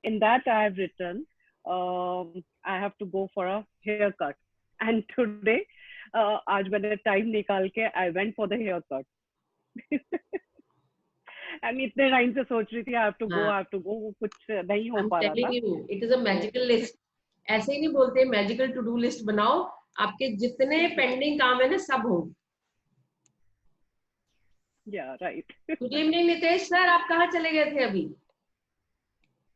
in that I have written, I have to go for a haircut. And today, आज मैंने time निकाल के I went for the haircut. And इतने time से सोच रही थी I have to go, I have to go, वो कुछ नहीं हो पा रहा था. I'm telling you, it is a magical list. ऐसे ही नहीं बोलते, मैजिकल टू डू लिस्ट बनाओ, आपके जितने पेंडिंग काम है ना सब होंगे. Yeah, right. Good evening Nitesh sir, आप कहाँ चले गए थे अभी?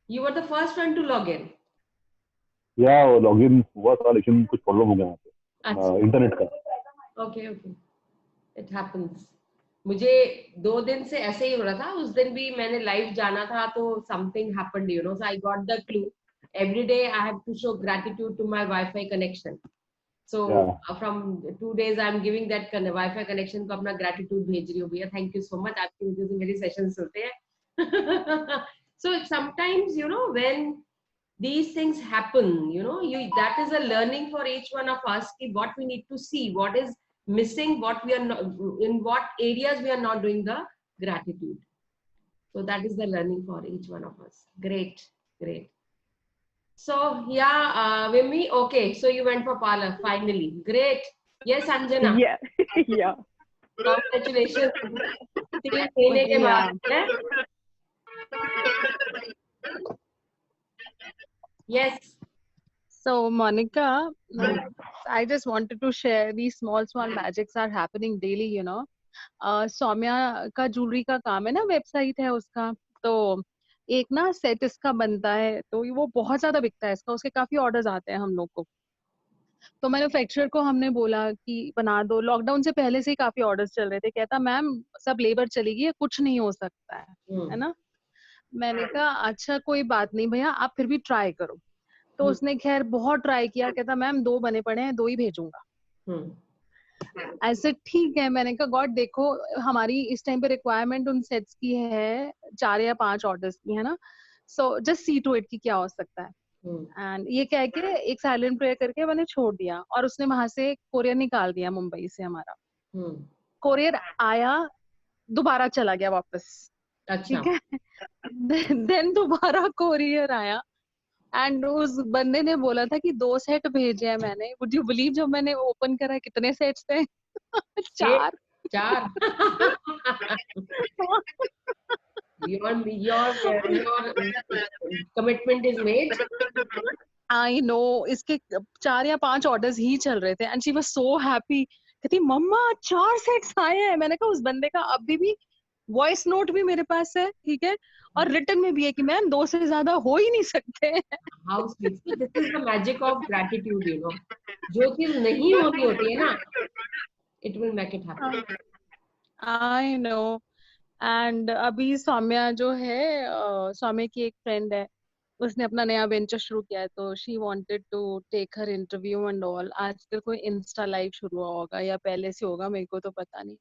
You were the first one to log in. Yeah, login हुआ था लेकिन कुछ प्रॉब्लम हो गया यहाँ पे इंटरनेट का. Okay, okay. It happens. मुझे 2 दिन से ऐसे ही हो रहा था. उस दिन भी मैंने लाइव जाना था तो something happened, you know. So I got the clue. Every day I have to show gratitude to my Wi-Fi connection. So from 2 days I'm giving that Wi-Fi connection को अपना gratitude भेज रही हूँ भैया. Thank you so much. आपकी वजह से मेरी sessions होते हैं. So sometimes, you know, when these things happen, you know, that is a learning for each one of us. What we need to see, what is missing, what we are not, in what areas we are not doing the gratitude. So that is the learning for each one of us. Great, great. So yeah, Vimmi, okay. So you went for parlor finally. Great. Yes, Anjana. Yeah, yeah. Congratulations. 3 महीने के बाद. Yes. So Monica, I just wanted to share these small magics are happening daily, you know. Saumya का jewellery का काम है ना, website है उसका, तो एक ना सेट इसका बनता है तो वो बहुत ज्यादा बिकता है इसका, उसके काफी ऑर्डर्स आते हैं हम लोग को. तो मैन्युफैक्चरर को हमने बोला कि बना दो. लॉकडाउन से पहले से ही काफी ऑर्डर्स चल रहे थे. कहता मैम सब लेबर चली गई है, कुछ नहीं हो सकता है ना. मैंने कहा अच्छा कोई बात नहीं भैया, आप फिर भी ट्राई करो. तो उसने खैर बहुत ट्राई किया. कहता मैम 2 बने पड़े हैं, 2 ही भेजूंगा. ऐसे ठीक है. मैंने कहा गॉड देखो हमारी इस टाइम पे रिक्वायरमेंट उन सेट्स की है 4 या 5 ऑर्डर्स की, है ना. So just see to it कि क्या हो सकता है. एंड ये कह के एक साइलेंट प्रेयर करके मैंने छोड़ दिया और उसने वहां से कोरियर निकाल दिया मुंबई से हमारा. कोरियर आया, दोबारा चला गया वापस. ठीक है. देन दोबारा कोरियर आया एंड उस बंदे ने बोला था कि 2 सेट भेजे हैं मैंने. वुड यू बिलीव जब मैंने ओपन करा कितने सेट्स थे? 4. Your commitment is made. I know. इसके 4 या 5 ऑर्डर्स ही चल रहे थे and she was so happy. कहती मम्मा 4 सेट्स आए हैं. मैंने कहा उस बंदे का अभी भी वॉइस नोट भी मेरे पास है, ठीक है, और रिटर्न में भी है कि मैम 2 से ज्यादा हो ही नहीं सकते. How sweet. This is the magic of gratitude, you know. जो चीज नहीं होनी होती है ना, it will make it happen. I know. And अभी सौम्या जो है, सौम्या की एक फ्रेंड है, उसने अपना नया वेंचर शुरू किया है तो she wanted to take her interview and all. आजकल कोई इंस्टा लाइव शुरू हुआ होगा या पहले से होगा, मेरे को तो पता नहीं.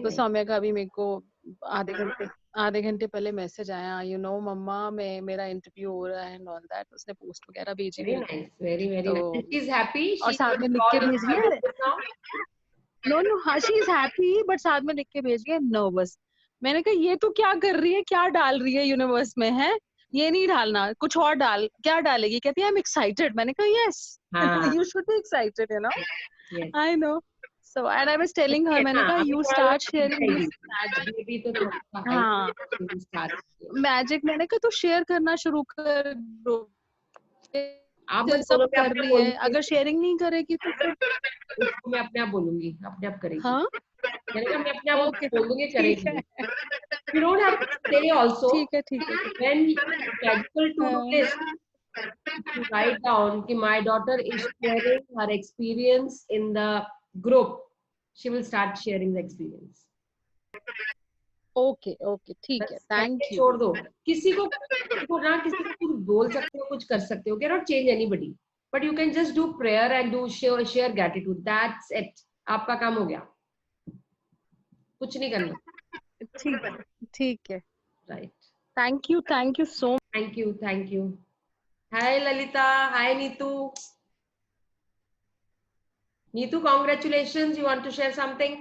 तो सौम्या का अभी मेरे को आधे घंटे पहले मैसेज आया, यू नो मम्मा मेरा इंटरव्यू हो रहा है एंड ऑल दैट. उसने पोस्ट वगैरह भेजी. Very nice, very very nice. She is happy. और साथ में लिख के भेज दिया. नो हाँ शी इज हैप्पी बट साथ में लिख के भेज दिया नर्वस. मैंने कहा ये तो क्या कर रही है, क्या डाल रही है यूनिवर्स में, है ये नहीं डालना, कुछ और डाल. क्या डालेगी? कहती है आई एम एक्साइटेड. मैंने कहा yes you should be excited, you know. I know. So and I was telling her, मैंने कहा you start sharing this magic. मैंने कहा तू शेयर करना शुरू कर दो. आप सब कर रही है, अगर शेयरिंग नहीं करेगी तो मैं अपने आप बोलूंगी, अपने आप करेगी. हाँ मैंने कहा मैं अपने आप बोलूंगी, करेगी. You don't have to say also. ठीक है ठीक है. When magical to do list, to write down कि my daughter is sharing her experience in the group, she will start sharing the experience. Okay okay ठीक है. Thank you. छोड़ दो. किसी को ना किसी को कुछ बोल सकते हो, कुछ कर सकते हो. You cannot change anybody, but you can just do prayer and do share gratitude. That's it. आपका काम हो गया. कुछ नहीं करना. ठीक है ठीक है. Right. Thank you so much. Thank you. Hi Lalita. Hi Neetu. Neetu, congratulations. You want to share something?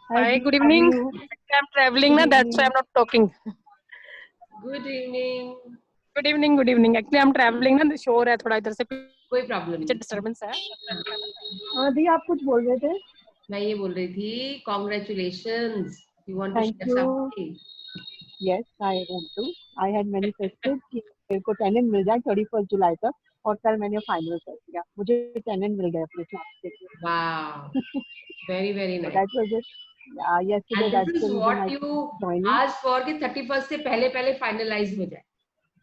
Hi, good evening. I'm traveling, na, that's why I'm not talking. Good evening. Good evening actually I am travelling ना, शोर है थोड़ा इधर से, कोई problem पीछे नहीं। Disturbance है। हाँ दी, आप कुछ बोल रहे थे? मैं ये बोल रही थी, congratulations. You want to Thank share you. something? Yes, I want to. I had manifested कि मेरे को टेनेंट मिल जाए 31 जुलाई तक, और कल मैंने फाइनल कर दिया, मुझे टेनेंट मिल गए अपने क्लास के लिए। Wow. Very, very nice. That was it. Yesterday, And that's this the is reason what I you joined. asked for कि 31st से पहले finalize हो जाए।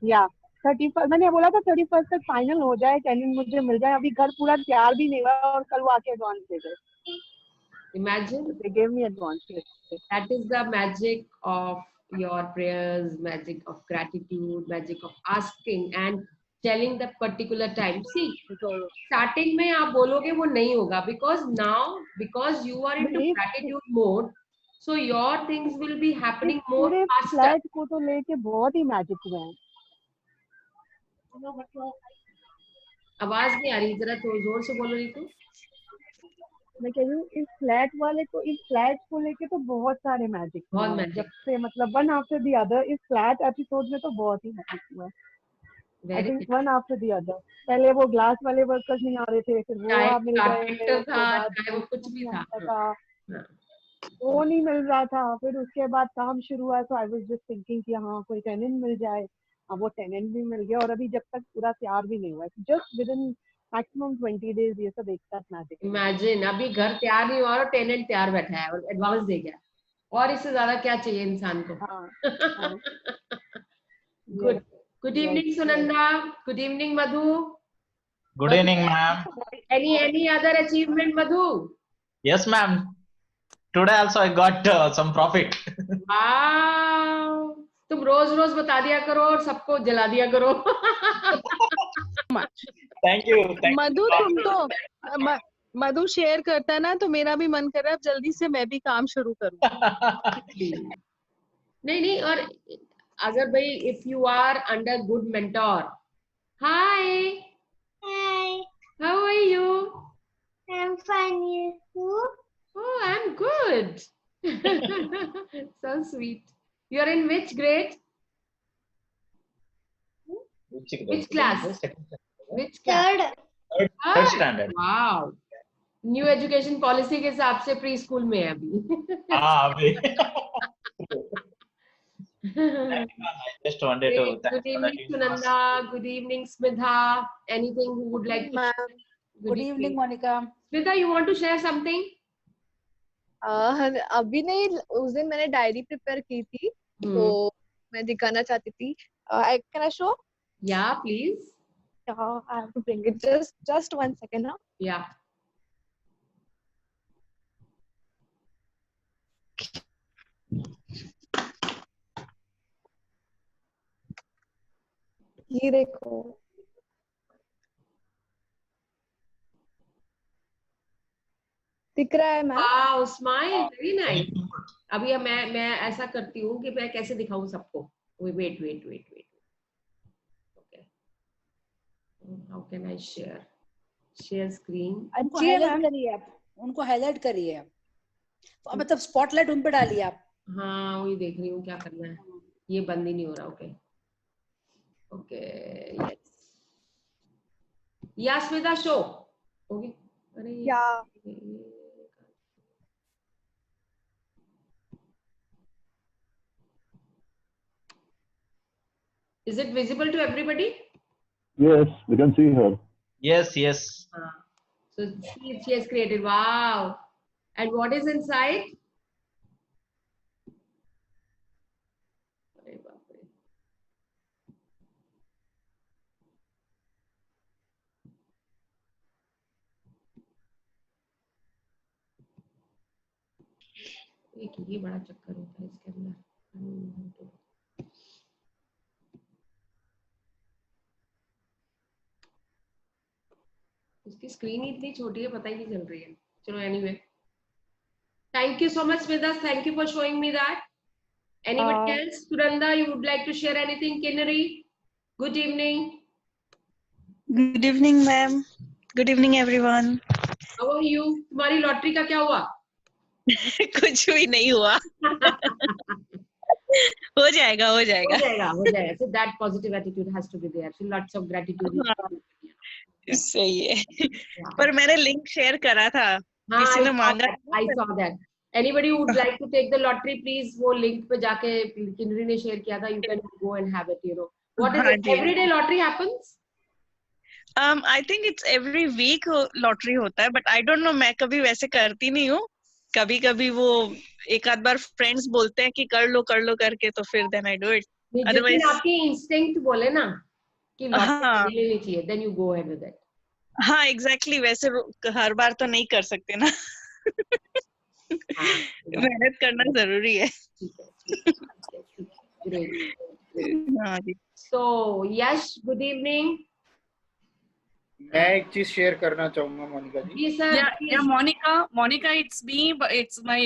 या 31, मैंने बोला था 31 तक फाइनल हो जाए, टेनेंट मुझे मिल जाए। अभी घर पूरा तैयार भी नहीं हुआ और कल वो आके एडवांस दे गए। Imagine. They gave me advance. That is the magic of your prayers, magic of gratitude, magic of asking and telling that particular time. See, starting में आप बोलोगे वो नहीं होगा, because you are into gratitude mode, so your things will be happening more पूरे faster. Flat को तो लेके बहुत ही मैजिक हुआ है। आवाज नहीं आ रही, जरा तो जोर से बोलो। नहीं तो मैं कह रही हूँ इस फ्लैट को लेके तो बहुत सारे मैजिक हुए हैं। जब से मतलब वन आफ्टर द अदर इस फ्लैट एपिसोड में तो बहुत ही मैजिक हुआ है। I think one after the other. पहले वो ग्लास वाले वर्कर्स नहीं आ रहे थे, फिर वो आप मिल गए, वो कुछ भी था, वो नहीं मिल रहा था, फिर उसके बाद काम शुरू हुआ। तो आई वाज जस्ट थिंकिंग कि हाँ कोई टेनेंट मिल जाए। अब वो टेनेंट भी मिल गया, और अभी जब तक पूरा तैयार भी नहीं हुआ, just with in maximum 20 days ये सब एक साथ मैजिक। इमेजिन, अभी घर तैयार नहीं हुआ और टेनेंट तैयार बैठा है और एडवांस दे गया, और इससे ज्यादा क्या चाहिए इंसान को। Good evening Sunanda, good evening Madhu. Good evening ma'am. Any other achievement, Madhu? Yes ma'am, today also I got some profit. Wow, तुम रोज रोज बता दिया करो और सबको जला दिया करो। Thank you. मधु, तुम तो मधु शेयर करता है ना, तो मेरा भी मन कर रहा है जल्दी से मैं भी काम शुरू करूं। नहीं, और अगर भाई if you are under good mentor. Hi, how are you? I'm fine. You? Oh, I'm good. So sweet. You are in which grade? Which class? Which class? Third standard. Wow. New education policy के हिसाब से pre school में है अभी। हाँ अभी। I just wanted to good evening Sunanda, good evening Smita. Anything who would like to share? Good evening Monica. Smita, you want to share something? अभी नहीं, उस दिन मैंने डायरी प्रिपेयर की थी, तो मैं दिखाना चाहती थी। Can I show? Yeah, please. I have to bring it. Just 1 second, huh? Yeah. ये देखो, दिख रहा है ma'am? Wow, smile, very nice. अभी मैं ऐसा करती हूँ कि मैं कैसे दिखाऊं सबको। Wait. Okay. How can I share? Share screen. उनको हाईलाइट करिए आप, उनको हाईलाइट करिए आप, मतलब स्पॉटलाइट उन पे डालिए आप। हाँ, वही देख रही हूँ क्या करना है। ये बंद ही नहीं हो रहा। Okay, yes. या स्मिता शो। ओके, अरे या Is it visible to everybody? Yes, we can see her. Yes. So she has created. Wow. And what is inside? ये बड़ा चक्कर होता है इसके अंदर। इसकी स्क्रीन इतनी छोटी है, पता ही नहीं चल रही है। चलो, anyway, thank you so much Smita, thank you for showing me that. Anybody else? Suranda, you would like to share anything? Kinnari, good evening. Good evening, ma'am. Good evening, everyone. How are you? तुम्हारी lottery का क्या हुआ? कुछ भी नहीं हुआ। हो जाएगा हो जाएगा हो जाएगा. So that positive attitude has to be there. So lots of gratitude. सही है. पर मैंने लिंक शेयर करा था, किसी ने मांगा. I saw that. Anybody who would like to take the lottery, please वो link पे जाके किन्नरी ने share किया था. You can go and have it. You know what is it? Everyday lottery happens. I think it's every week lottery होता है, but I don't know, मैं कभी वैसे करती नहीं हूँ. कभी कभी वो एक आध बार फ्रेंड्स बोलते हैं कि कर लो करके, तो फिर then I do it. Otherwise आपकी instinct बोले ना कि लॉटरी लेनी चाहिए, then you go ahead with it. हाँ एग्जैक्टली, वैसे हर बार तो नहीं कर सकते ना. मेहनत करना जरूरी है. हाँ जी. So Yash, good evening. मैं एक चीज शेयर करना चाहूंगा मोनिका जी. जी sir. Yeah, Monica, it's me, but it's my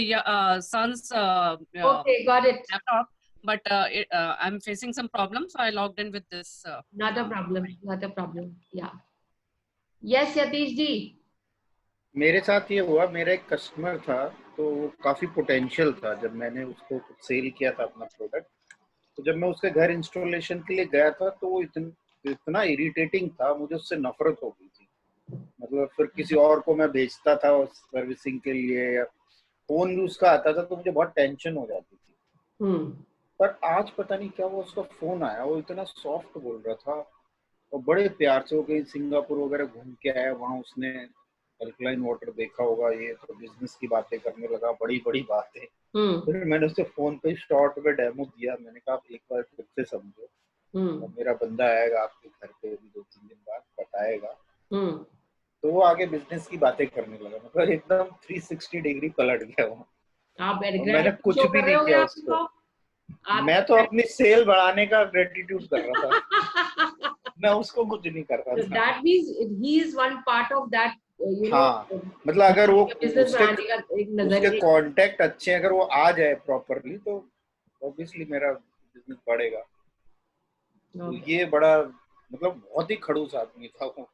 son's okay, got it. laptop, but I'm facing some problems, so I logged in with this. Not a problem. Yeah. Yes, Yatish जी. मेरे साथ ये हुआ, मेरा एक customer था, तो काफी potential था. जब मैंने उसको सेल किया था अपना प्रोडक्ट, तो जब मैं उसके घर इंस्टॉलेशन के लिए गया था, तो वो इतना इरिटेटिंग था, मुझे उससे नफरत हो गई थी. मतलब फिर किसी और को मैं भेजता था सर्विसिंग के लिए, या फोन भी उसका आता था, तो मुझे बहुत टेंशन हो जाती थी. पर आज पता नहीं क्या, वो उसका फोन आया, वो इतना सॉफ्ट बोल रहा था और बड़े प्यार से. वो कहीं सिंगापुर वगैरह घूम के आया, वहाँ उसने अल्कलाइन वाटर देखा होगा, ये तो बिजनेस की बातें करने लगा, बड़ी बड़ी बातें. फिर मैंने उससे फोन पे शॉर्ट में डेमो दिया. मैंने कहा आप एक बार फिर से समझो, तो मेरा बंदा आएगा आपके घर पे अभी 2-3 दिन बाद, बताएगा. तो वो आगे बिजनेस की बातें करने लगा. मतलब एकदम 360 डिग्री पलट गया वो. मैंने कुछ भी नहीं किया उसको. मैं तो अपनी सेल बढ़ाने का ग्रेटिट्यूड कर रहा था. मैं उसको कुछ नहीं कर रहा था. That means he is one part of that. हाँ, मतलब अगर वो उसके कॉन्टेक्ट अच्छे हैं, अगर वो आ जाए प्रॉपरली, तो ऑब्वियसली मेरा बिजनेस बढ़ेगा. तो ये बड़ा मतलब बहुत ही खड़ूस आदमी था वो.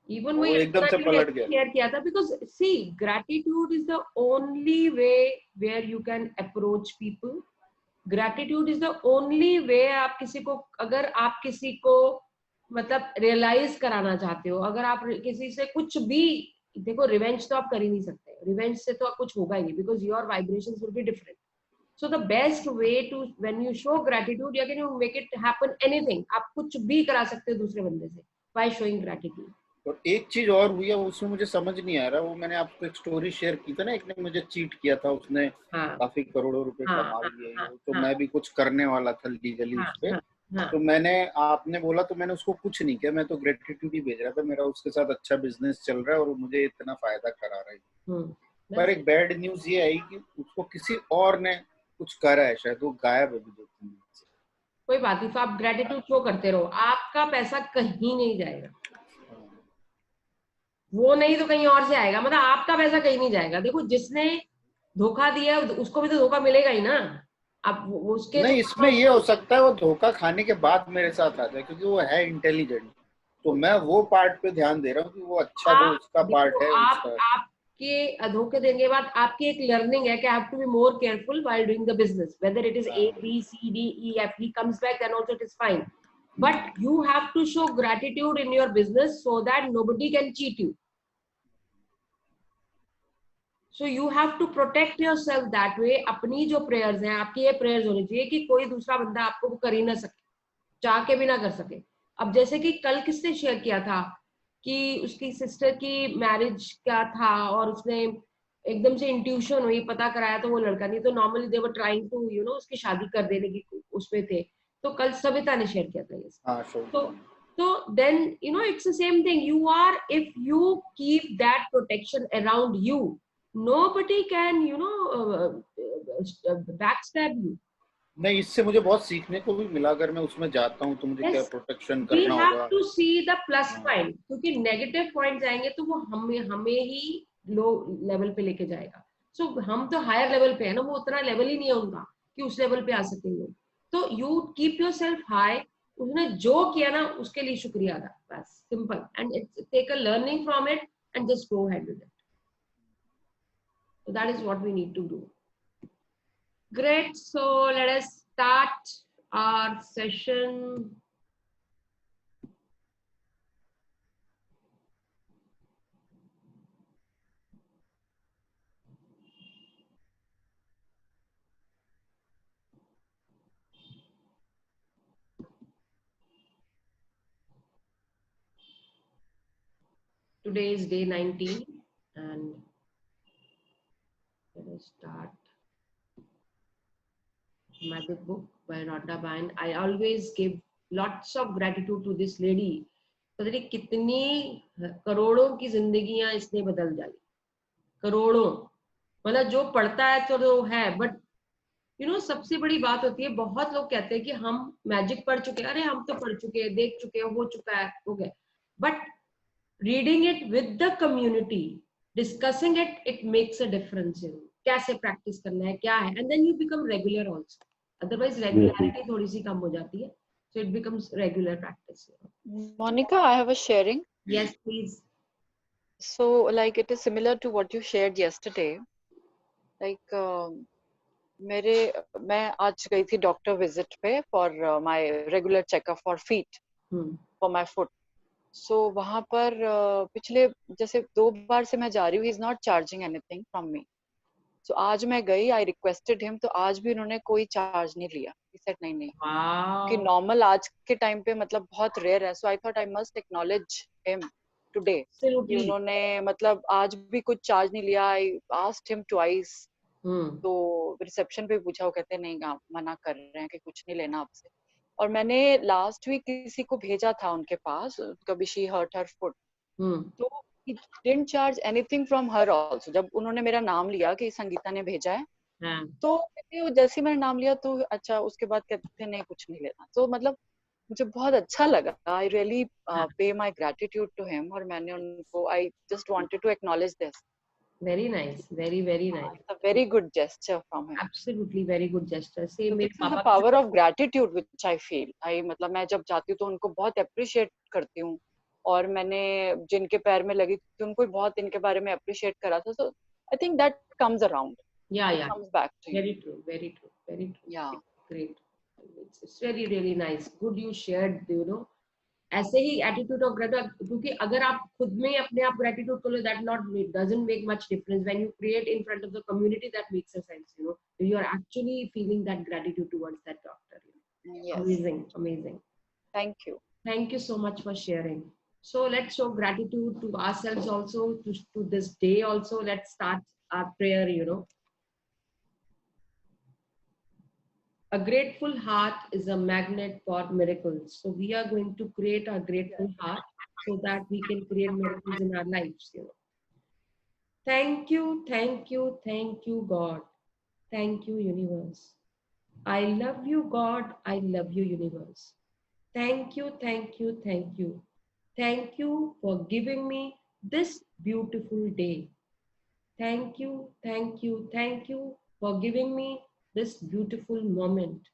Even वो एकदम से पलट गया. किया था because see, gratitude is the only way where you can approach people. Gratitude is the only way आप किसी को, अगर आप किसी को मतलब रियलाइज कराना चाहते हो, अगर आप किसी से कुछ भी, देखो रिवेंज तो आप कर ही नहीं सकते. रिवेंज से तो कुछ होगा ही नहीं, because your vibrations will be different. So the best way to, when you show gratitude, you can make it happen anything. आप कुछ भी करा सकते हो दूसरे बंदे से by showing gratitude. और एक चीज और हुई है, उसमें मुझे समझ नहीं आ रहा. वो मैंने आपको एक स्टोरी शेयर की था ना, एक ने मुझे चीट किया था, उसने काफी करोड़ों रुपए कमा लिए. तो मैं भी कुछ करने वाला था लीगली उस पे. तो मैंने, आपने बोला तो मैंने उसको कुछ नहीं किया, मैं तो ग्रेटिट्यूड ही भेज रहा था. मेरा उसके साथ अच्छा बिजनेस चल रहा है और मुझे इतना फायदा करा रहा है. पर एक बैड न्यूज ये आई कि उसको किसी और ने कुछ करा है, शायद वो गायब है 2-3 दिन से. कोई बात नहीं, तो आप ग्रेटिट्यूड शो करते रहो, आपका पैसा कहीं नहीं जाएगा. वो नहीं तो कहीं और से आएगा. मतलब आपका पैसा कहीं नहीं जाएगा. देखो जिसने धोखा दिया उसको भी तो धोखा मिलेगा ही ना. अब उसके नहीं, इसमें ये हो सकता है वो धोखा खाने के बाद मेरे साथ आ जाए, क्योंकि वो है इंटेलिजेंट. तो मैं वो पार्ट पे ध्यान दे रहा हूँ कि वो अच्छा जो उसका पार्ट है. आपके धोखे देने के बाद आपकी एक लर्निंग है कि I have to be more careful while doing the business, whether it is A B C D E F. He comes back and also it is fine, but you have to show gratitude in your business so that nobody can cheat you. So you have to protect yourself that way. अपनी जो prayers हैं, आपकी ये prayers होनी चाहिए कि कोई दूसरा बंदा आपको कर ही ना सके, चाह के भी ना कर सके. अब जैसे कि कल किसने शेयर किया था कि उसकी सिस्टर की मैरिज का था और उसने एकदम से इंट्यूशन हुई, पता कराया तो वो लड़का नहीं. तो normally they were trying to उसकी शादी कर देने की उसमें थे. तो कल सविता ने शेयर किया था ये. तो then it's the same thing. You are, if you keep that protection around you, nobody can backstab you. नहीं, इससे मुझे बहुत सीखने को भी मिला. अगर मैं उसमें जाता हूँ तो मुझे क्या प्रोटेक्शन करना होगा. We have to see the plus point, क्योंकि नेगेटिव पॉइंट जाएंगे तो वो हमें ही लो लेवल पे लेके जाएगा. सो हम तो हायर लेवल पे है ना, वो उतना लेवल ही नहीं है उनका कि उस लेवल पे आ सकेंगे. तो यू कीप योरसेल्फ हाई. उसने जो किया ना उसके लिए शुक्रिया अदा, बस simple. And take a learning from it and just go ahead with it. So that is what we need to do. Great. So let us start our session. Today is day 19 and let us start. Magic book by Rhonda Byrne. I always give lots of gratitude to this lady. पता नहीं कितनी करोड़ों की जिंदगियां इसने बदल डाली, करोड़ों, मतलब जो पढ़ता है तो है, बट यू नो सबसे बड़ी बात होती है, बहुत लोग कहते हैं कि हम मैजिक पढ़ चुके हैं, अरे हम तो पढ़ चुके हैं, देख चुके हैं, हो चुका है, हो गया, but reading it with the community, discussing it, it makes a difference, कैसे प्रैक्टिस करना है, क्या है, and then you become regular also, otherwise regularity थोड़ी सी कम हो जाती है, so it becomes regular practice. Monica, I have a sharing. Yes, please. So like it is similar to what you shared yesterday. Like मैं आज गई थी doctor visit पे for my regular checkup for feet, for my foot. So वहां पर पिछले जैसे 2 बार से मैं जा रही हूँ, he is not charging anything from me. So आज मैं गई, आई रिक्वेस्टेड हिम, तो आज भी उन्होंने कोई चार्ज नहीं लिया. ही सेड नहीं कि नॉर्मल आज के टाइम पे मतलब बहुत रेयर है. So I thought I must acknowledge him today कि उन्होंने मतलब आज भी कुछ चार्ज नहीं लिया. आई आस्क्ड हिम ट्वाइस, तो रिसेप्शन पे पूछा, वो कहते नहीं, आप मना कर रहे हैं कि कुछ नहीं लेना आपसे. और मैंने लास्ट वीक किसी को भेजा था उनके पास, कभी शी हर्ट हर फुट, तो he didn't charge anything from her also. जब उन्होंने मेरा नाम लिया कि संगीता ने भेजा है, तो जैसे मैंने नाम लिया तो अच्छा, उसके बाद कहते नहीं कुछ नहीं लेना. तो मतलब मुझे बहुत अच्छा लगा. I really pay my gratitude to him, और मैंने उनको, I just wanted to acknowledge this. Very nice, very very nice. It's a very good gesture from him. Absolutely very good gesture. Same So मेरे this is the power of gratitude which I feel. I मतलब मैं जब जाती हूँ तो उनको बहुत appreciate करती हूँ, और मैंने जिनके पैर में लगी थी उनको बहुत इनके बारे में appreciate करा था. So I think that comes around. Yeah, it yeah. comes back to you. Very true, very true, very true. Yeah. Great. It's really really nice. Good you shared, you know. ऐसे ही attitude of gratitude, क्योंकि अगर आप खुद में अपने आप gratitude कर लो, that not doesn't make much difference. When you create in front of the community, that makes a sense, you know, you are actually feeling that gratitude towards that doctor. Yes. Amazing, amazing. Thank you. Thank you so much for sharing. So let's show gratitude to ourselves also, to this day also. Let's start our prayer, you know. A grateful heart is a magnet for miracles. So we are going to create a grateful heart so that we can create miracles in our lives, you know. Thank you, thank you, thank you, God. Thank you, universe. I love you, God. I love you, universe. Thank you, thank you, thank you. Thank you for giving me this beautiful day. Thank you, thank you, thank you for giving me this beautiful moment.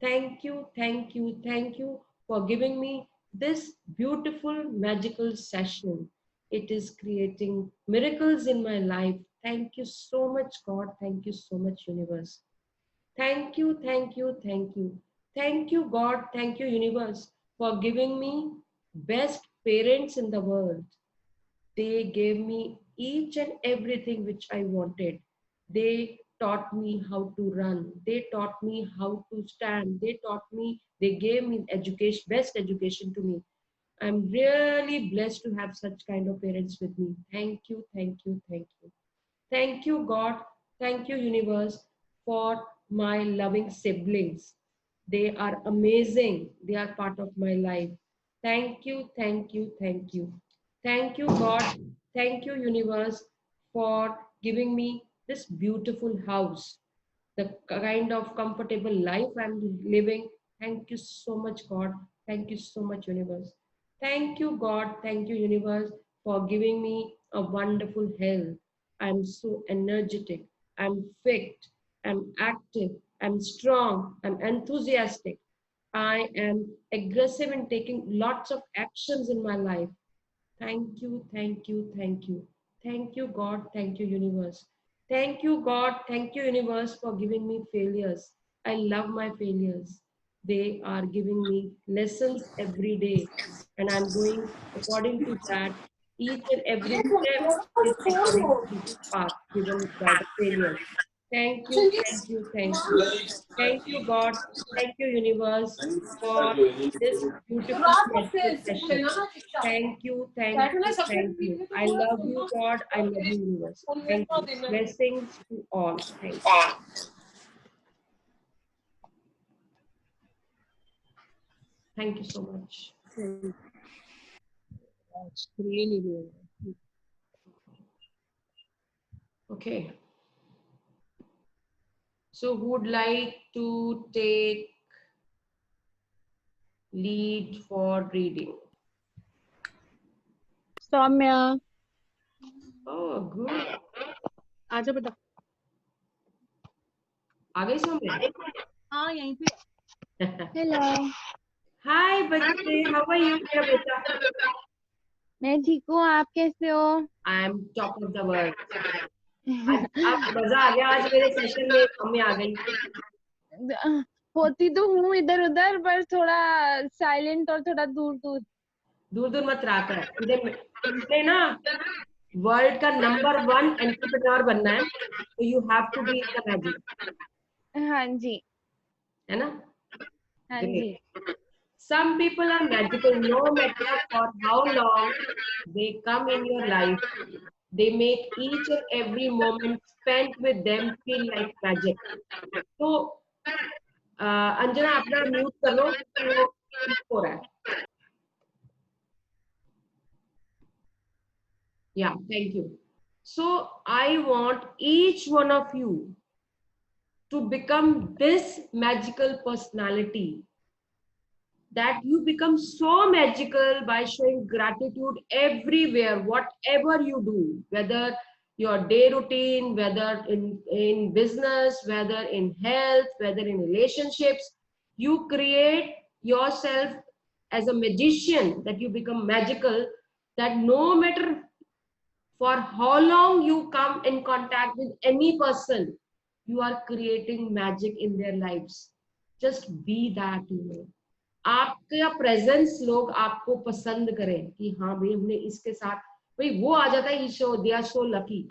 Thank you, thank you, thank you for giving me this beautiful magical session. It is creating miracles in my life. Thank you so much, God. Thank you so much, universe. Thank you, thank you, thank you. Thank you, God. Thank you, universe, for giving me best parents in the world. They gave me each and everything which I wanted. They taught me how to run. They taught me how to stand. They gave me education, best education to me. I'm really blessed to have such kind of parents with me. Thank you, thank you, thank you. Thank you, God. Thank you, universe, for my loving siblings. They are amazing. They are part of my life. Thank you, thank you, thank you. Thank you, God. Thank you, universe, for giving me this beautiful house, the kind of comfortable life I'm living. Thank you so much, God. Thank you so much, universe. Thank you, God. Thank you, universe, for giving me a wonderful health. I'm so energetic. I'm fit. I'm active. I'm strong. I'm enthusiastic. I am aggressive in taking lots of actions in my life. Thank you, thank you, thank you. Thank you, God. Thank you, universe. Thank you, God. Thank you, universe, for giving me failures. I love my failures. They are giving me lessons every day, and I'm going according to that. Each and every step is according to the path given by the failures. Thank you, thank you, thank you. Thank you, God. Thank you, universe, for this beautiful session. Thank you, thank you, thank you. I love you, God. I love you, universe. Thank you. Blessings to all. Thank you. Thank you so much. That's really, really. Okay. So who would like to take lead for reading? Soumya. Oh, good. आजा बेटा. आ गई सोम्या? हाँ यहीं पे. Hello. हाय बच्चे, how are you मेरा बेटा? मैं ठीक हूँ, आप कैसे हो? I am top of the world. अब मजा आ गया आज मेरे सेशन में. सोम्या आ गई. होती तो हूँ इधर उधर, पर थोड़ा साइलेंट और थोड़ा दूर दूर. दूर दूर मत रहा कर. तुझे ना वर्ल्ड का नंबर 1 एंटरप्रेन्योर बनना है, तो you have to be in the magic. हाँ जी. है ना? हाँ जी. Some people are magical no matter for how long they come in your life. They make each and every moment spent with them feel like magic. तो अंजना अपना mute कर लो. तो हो रहा है. Yeah, thank you. So I want each one of you to become this magical personality, that you become so magical by showing gratitude everywhere, whatever you do, whether your day routine, whether in business, whether in health, whether in relationships. You create yourself as a magician, that you become magical, that no matter for how long you come in contact with any person, you are creating magic in their lives. Just be that, you know. आपका presence लोग आपको पसंद करें कि हाँ भाई हमने इसके साथ, भाई वो आ जाता है. So they are so lucky.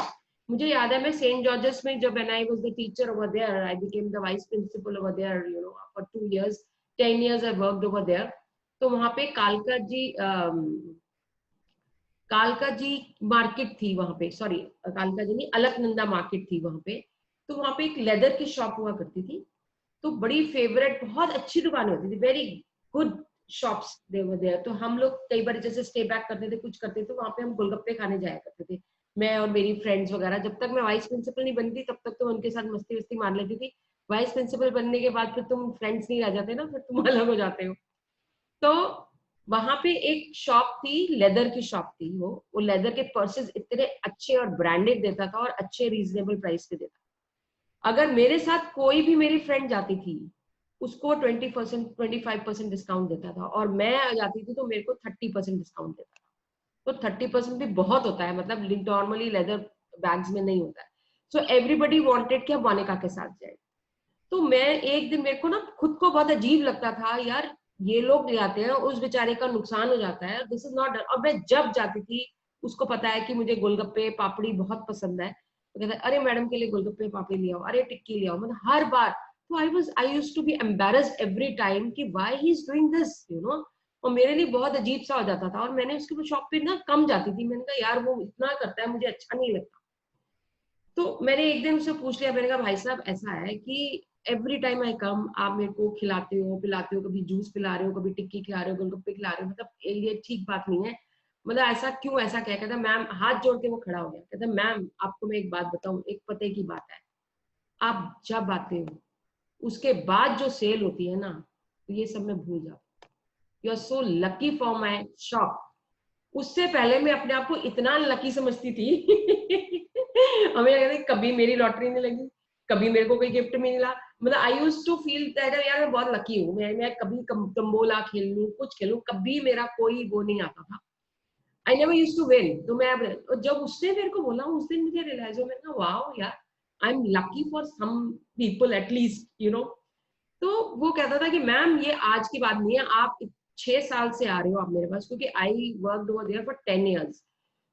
मुझे याद है मैं सेंट जॉर्जेस में जब when I was the teacher over there, I became the vice principal over there, you know, for 2 years 10 years I worked over there. तो वहां पे कालका जी मार्केट थी वहां पे. सॉरी, कालका जी नहीं, अलकनंदा मार्केट थी वहां पे. तो वहां पे एक लेदर की शॉप हुआ करती थी. तो बड़ी फेवरेट, बहुत अच्छी दुकान होती थी, very good shops they were there. तो हम लोग कई बार जैसे स्टे बैक करते थे, कुछ करते थे, वहां पे हम गोलगप्पे खाने जाया करते थे, मैं और मेरी फ्रेंड्स वगैरह. जब तक मैं वाइस प्रिंसिपल नहीं बनती तब तक तो उनके साथ मस्ती वस्ती मार लेती थी. वाइस प्रिंसिपल बनने के बाद फिर तुम फ्रेंड्स नहीं रह जाते ना, फिर तुम अलग हो जाते हो. तो वहां पे एक शॉप थी, लेदर की शॉप थी. वो लेदर के पर्सेस इतने अच्छे और ब्रांडेड देता था और अच्छे रीजनेबल प्राइस पे देता. अगर मेरे साथ कोई भी मेरी फ्रेंड जाती थी, उसको 20% 25% डिस्काउंट देता था, और मैं आ जाती थी तो मेरे को 30% डिस्काउंट देता था. तो 30% भी बहुत होता है, मतलब नॉर्मली लेदर बैग्स में नहीं होता है. सो एवरीबडी वांटेड कि हम मोनिका के साथ जाए. तो मैं एक दिन, मेरे को ना खुद को बहुत अजीब लगता था, यार ये लोग ले आते हैं, उस बेचारे का नुकसान हो जाता है, दिस इज नॉट. और मैं जब जाती थी, उसको पता है कि मुझे गोलगप्पे पापड़ी बहुत पसंद है, तो कहता है अरे मैडम के लिए गोलगप्पे पापड़ी ले आओ, अरे टिक्की ले आओ, मतलब हर बार. तो I used to be embarrassed every time कि why he is doing this, you know. और मेरे लिए बहुत अजीब सा हो जाता था, और मैंने उसके शॉप पे ना कम जाती थी. मैंने कहा यार वो इतना करता है, मुझे अच्छा नहीं लगता. तो मैंने एक दिन उससे पूछ लिया, मैंने कहा भाई साहब ऐसा है कि एवरी टाइम आई कम, आप मेरे को खिलाते हो पिलाते हो, कभी जूस पिला रहे हो, कभी टिक्की खिला रहे हो, गोलगप्पे खिला रहे हो, मतलब ये ठीक बात नहीं है, मतलब ऐसा क्यों, ऐसा क्या. कहता मैम, हाथ जोड़ के वो खड़ा हो गया, कहता मैम आपको मैं एक बात बताऊं, एक पते की बात है, आप जब आते हो उसके बाद जो सेल होती है ना, तो ये सब मैं भूल जाता. You are so lucky for my shop. उससे पहले मैं अपने आप को इतना लकी समझती थी हमें कभी मेरी लॉटरी नहीं लगी, कभी मेरे को कोई गिफ्ट नहीं मिला. मतलब I used to feel that यार मैं बहुत लकी हूँ, मैं कभी तंबोला खेल लूँ, कुछ खेलूं, कभी मेरा कोई वो नहीं आता था. I never used to win. तो मैं जब उसने मेरे को बोला, उस दिन मुझे रियलाइज हो, मैंने कहा वाओ यार, I am lucky for some people at least, you know. तो वो कहता था कि मैम ये आज की बात नहीं है, आप 6 साल से आ रहे हो आप मेरे पास, क्योंकि I worked over there for 10 years,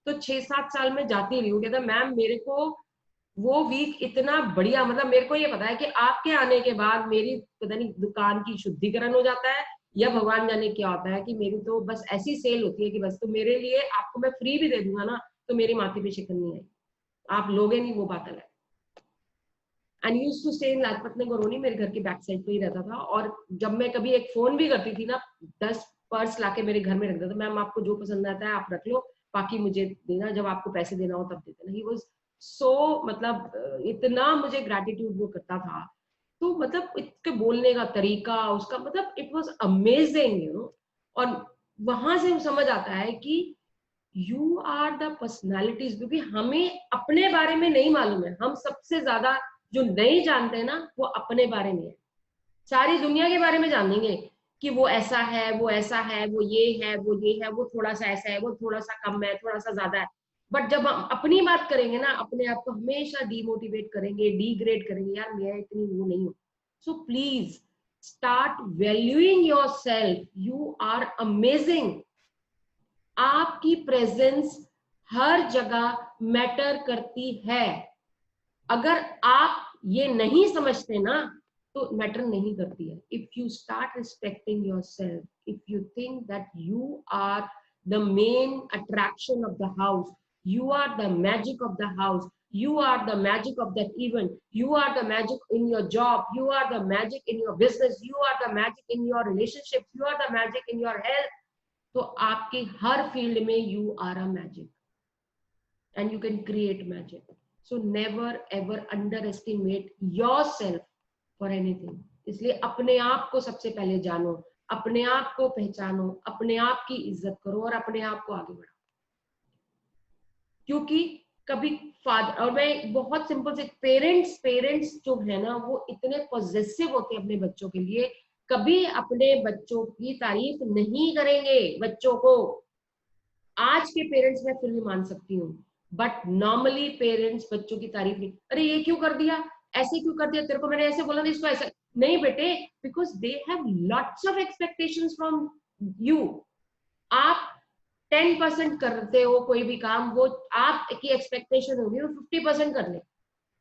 तो 6-7 साल में जाती रही हूँ। कहता मैम मेरे को वो वीक इतना बढ़िया, मतलब मेरे को ये पता है कि आपके आने के बाद मेरी पता नहीं दुकान की शुद्धिकरण हो जाता है या भगवान जाने क्या होता है, कि मेरी तो बस ऐसी सेल होती है कि बस, तो मेरे लिए आपको मैं फ्री भी दे दूंगा ना तो मेरी माथे पे शिकन नहीं आई, आप लोगे नहीं, वो बात अलग। And used to stay in Lajpat Nagar colony, मेरे घर के बैक साइड पे ही रहता था। और जब मैं कभी एक फोन भी करती थी ना, 10 पर्स लाके मेरे घर में रख देता, मैम आपको जो पसंद आता है आप रख लो, बाकी मुझे देना, जब आपको पैसे देना हो तब देना। ही वाज सो, मतलब इतना मुझे ग्रेटिट्यूड वो करता था। तो मतलब इसके बोलने का तरीका उसका, मतलब it was amazing, you know. और वहां से समझ आता है कि यू आर द पर्सनैलिटीज, क्योंकि हमें अपने बारे में नहीं मालूम है। हम सबसे ज्यादा जो नहीं जानते हैं ना, वो अपने बारे में है। सारी दुनिया के बारे में जानेंगे कि वो ऐसा है, वो ऐसा है, वो ये है, वो ये है, वो थोड़ा सा ऐसा है, वो थोड़ा सा कम है, थोड़ा सा ज्यादा है। बट जब हम अपनी बात करेंगे ना, अपने आप को हमेशा डीमोटिवेट करेंगे, डिग्रेड करेंगे, यार मैं इतनी वो नहीं हूँ। So please start valuing yourself, you are amazing. आपकी प्रेजेंस हर जगह मैटर करती है। अगर आप ये नहीं समझते ना तो मैटर नहीं करती है। If you start respecting yourself, if you think that you are the main attraction of the house, you are the magic of the house, you are the magic of that event, you are the magic in your job, you are the magic in your business, you are the magic in your relationships, you are the magic in your health, तो आपके हर field में you are a magic and you can create magic. So never ever underestimate yourself for anything. इसलिए अपने आप को सबसे पहले जानो, अपने आप को पहचानो, अपने आप की इज्जत करो और अपने आप को आगे बढ़ाओ। क्योंकि कभी फादर, और मैं बहुत सिंपल से, पेरेंट्स जो है ना वो इतने पॉजिटिव होते हैं अपने बच्चों के लिए, कभी अपने बच्चों की तारीफ नहीं करेंगे बच्चों को। आज के पेरेंट्स मैं फिर भी मान सकती हूँ, बट नॉर्मली पेरेंट्स बच्चों की तारीफ नहीं, अरे ये क्यों कर दिया, ऐसे क्यों कर दिया, तेरे को मैंने ऐसे बोला था, इसको ऐसा नहीं बेटे, because they have lots of expectations from you. आप 10% करते हो कोई भी काम, वो आपकी एक्सपेक्टेशन होगी वो 50% कर ले।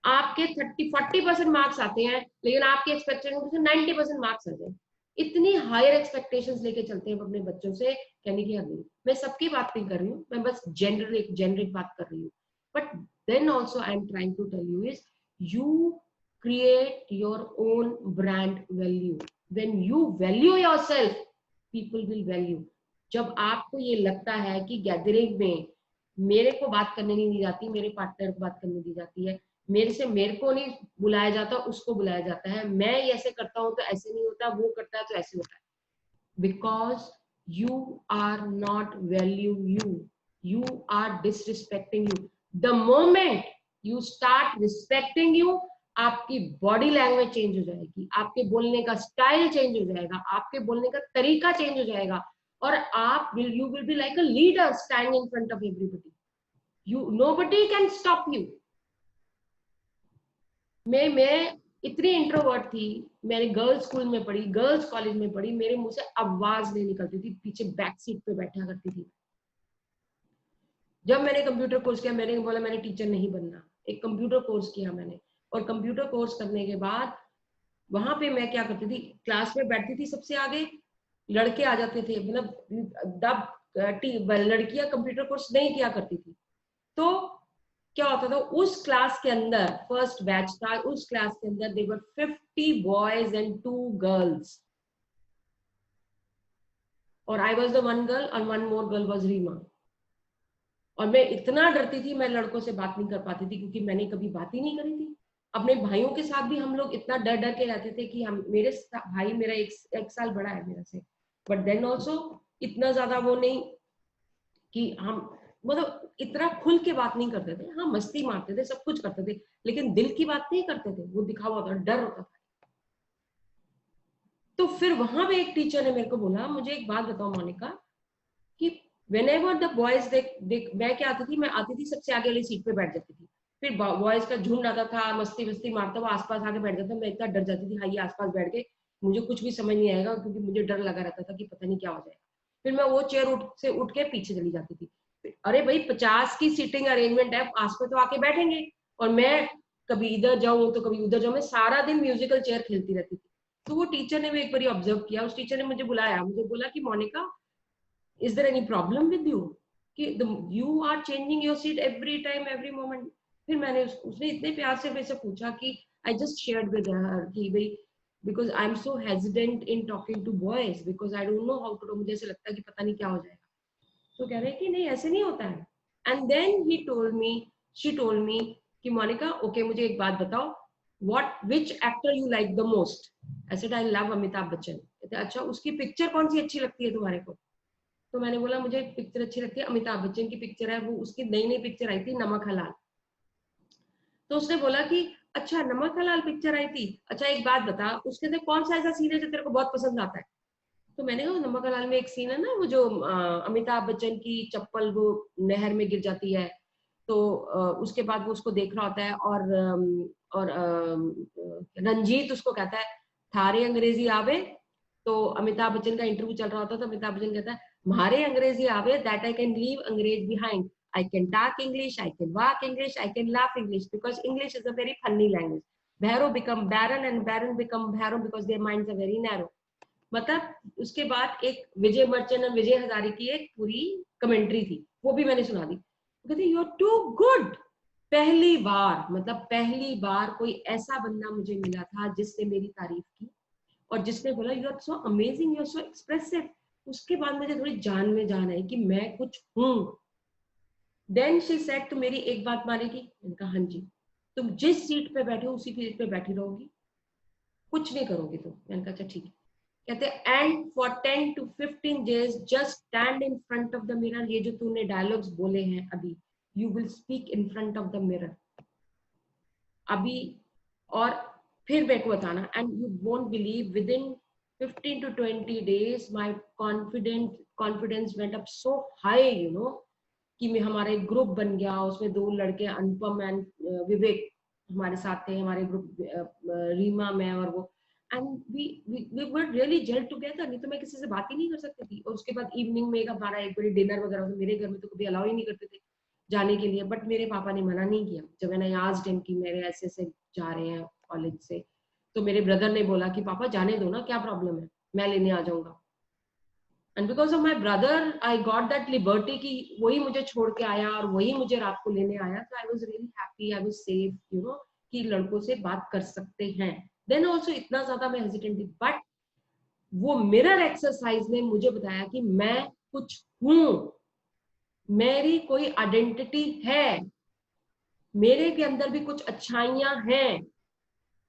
आपके 30-40% मार्क्स आते हैं, लेकिन आपकी एक्सपेक्टेशन होगी 90% मार्क्स आ जाए। इतनी हायर एक्सपेक्टेशंस लेके चलते हैं अपने बच्चों से, कहने की हद नहीं। मैं सबकी बात नहीं कर रही हूँ, मैं बस जेनरिक बात कर रही हूँ। But then also I am trying to tell you is, you create your own brand value. When you value yourself, people will value. जब आपको ये लगता है कि गैदरिंग में मेरे को बात करने नहीं दी जाती, मेरे पार्टनर को बात करने दी जाती है, मेरे को नहीं बुलाया जाता, उसको बुलाया जाता है, मैं ऐसे करता हूं तो ऐसे नहीं होता, वो करता है तो ऐसे होता है, because you are not value you are disrespecting you. The moment you start respecting you, आपकी बॉडी लैंग्वेज चेंज हो जाएगी, आपके बोलने का स्टाइल चेंज हो जाएगा, आपके बोलने का तरीका चेंज हो जाएगा, और आप you will be like a leader standing in front of everybody. Nobody can stop you. मैं इतनी इंट्रोवर्ट थी, मैंने गर्ल्स स्कूल में पढ़ी, गर्ल्स कॉलेज में पढ़ी, मेरे मुंह से आवाज नहीं निकलती थी, पीछे बैक सीट पे बैठा करती थी। जब मैंने कंप्यूटर कोर्स किया, मैंने बोला मैंने टीचर नहीं बनना, एक कंप्यूटर कोर्स किया मैंने, और कंप्यूटर कोर्स करने के बाद वहां पे मैं क्या करती थी, क्लास में बैठती थी सबसे आगे, लड़के आ जाते थे, मतलब लड़कियां कंप्यूटर कोर्स नहीं किया करती थी, तो क्या होता था उस क्लास के अंदर, फर्स्ट बैच था, उस क्लास के अंदर there were 50 boys and 2 girls, और I was the one girl और one more girl was Reema. और मैं इतना डरती थी, मैं लड़कों से बात नहीं कर पाती थी, क्योंकि मैंने कभी बात ही नहीं करी थी। अपने भाइयों के साथ भी हम लोग इतना डर डर के रहते थे कि हम, मेरे भाई मेरा एक साल बड़ा है मेरे से, बट देन ऑल्सो इतना ज्यादा वो नहीं कि हम मतलब इतना खुल के बात नहीं करते थे। हाँ, मस्ती मारते थे, सब कुछ करते थे, लेकिन दिल की बात नहीं करते थे, वो दिखावा होता, डर होता था। तो फिर वहां पे एक टीचर ने मेरे को बोला, मुझे एक बात बताओ मोनिका, कि whenever the boys मैं क्या आती थी, मैं आती थी सबसे आगे वाली सीट पे बैठ जाती थी, फिर बॉयज का झुंड आता था, मस्ती मारता हुआ आसपास आके बैठ जाता, मैं इतना डर जाती थी, हाँ ये आसपास बैठ के मुझे कुछ भी समझ नहीं आएगा, क्योंकि मुझे डर लगा रहता था कि पता नहीं क्या हो जाएगा। फिर मैं वो चेयर उठ के पीछे चली जाती थी। अरे भाई 50 की सीटिंग अरेंजमेंट है, पास में तो आके बैठेंगे, और मैं कभी इधर जाऊं तो कभी उधर जाऊं, मैं सारा दिन म्यूजिकल चेयर खेलती रहती थी। तो वो टीचर ने भी एक बार ऑब्जर्व किया, उस टीचर ने मुझे बुलाया, मुझे बोला कि Monica, is there any problem with you कि you are changing your seat every time every moment. फिर मैंने उसने इतने प्यार से मेरे से पूछा कि I just shared with her कि भाई because I am so hesitant in talking to boys because I don't know how to, मुझे ऐसे लगता है कि पता नहीं क्या हो जाएगा। तो कह रहे कि नहीं ऐसे नहीं होता है। And then she told me कि मोनिका ओके मुझे एक बात बताओ, what which actor you like the most? I said I love Amitabh Bachchan. कहते अच्छा उसकी पिक्चर कौन सी अच्छी लगती है तुम्हारे को? तो मैंने बोला मुझे पिक्चर अच्छी लगती है अमिताभ बच्चन की पिक्चर है, वो उसकी नई नई पिक्चर आई थी नमक हलाल। तो उसने बोला कि अच्छा नमक हलाल पिक्चर आई थी, अच्छा एक बात बता उसके अंदर कौन सा ऐसा सीन है जो तेरे को बहुत पसंद आता है? तो मैंने कहा नमक हलाल में एक सीन है ना, वो जो अमिताभ बच्चन की चप्पल वो नहर में गिर जाती है, तो उसके बाद वो उसको देख रहा होता है, और रंजीत उसको कहता है थारे अंग्रेजी आवे। तो अमिताभ बच्चन का इंटरव्यू चल रहा होता है, तो अमिताभ बच्चन कहता है म्हारे अंग्रेजी आवे दैट आई कैन लीव अंग्रेज behind, I can talk English, I can walk English, I can laugh English because English is a very funny language. Bhairo become Baron and Baron become Bhairo because their minds are very narrow. मतलब उसके बाद एक विजय बच्चन और विजय हजारे की एक पूरी commentary थी, वो भी मैंने सुना दी। कहते यू आर टू गुड। पहली बार कोई ऐसा बंदा मुझे मिला था जिसने मेरी तारीफ की और जिसने बोला you are so amazing, you are so expressive. उसके बाद मुझे थोड़ी जान में जान आई कि मैं कुछ हूँ। देन शी सेड, तुम मेरी एक बात मानेगी? मैंने कहा हाँ जी। तुम जिस सीट पे बैठे हो उसी सीट पे बैठी रहोगी, कुछ नहीं करोगी तुम? मैंने कहा अच्छा ठीक है। कहते and for 10 to 15 days just stand in front of the mirror. ये जो तूने डायलॉग्स बोले हैं अभी, you will speak in front of the mirror अभी, और फिर मेरे को बताना। And you won't believe, with in 15 to 20 days my confidence went up so high, you know, कि मैं हमारा एक ग्रुप बन गया, उसमें 2 लड़के अनुपम एंड विवेक हमारे साथ थे, हमारे ग्रुप रीमा मैं और वो, and we were really gel together. नहीं तो मैं किसी से बात ही नहीं कर सकती थी। और उसके बाद इवनिंग में हमारा एक बड़ी डिनर वगैरह, मेरे घर में तो कभी अलाउ ही नहीं करते थे जाने के लिए, बट मेरे पापा ने मना नहीं किया। जब मैंने आस्क्ड हिम कि मेरे ऐसे जा रहे हैं कॉलेज से, तो मेरे ब्रदर ने बोला कि पापा जाने दो ना, क्या प्रॉब्लम है, मैं लेने आ जाऊंगा। And because of my brother I got that liberty कि वही मुझे छोड़ के आया और वही मुझे रात को लेने आया। तो I was really happy, I was safe, you know, कि लड़कों से बात कर सकते हैं। देन ऑल्सो इतना ज्यादा मैं हेजिटेंट थी, बट वो मिरर एक्सरसाइज ने मुझे बताया कि मैं कुछ हूं, मेरी कोई आइडेंटिटी है, मेरे के अंदर भी कुछ अच्छाइयां हैं।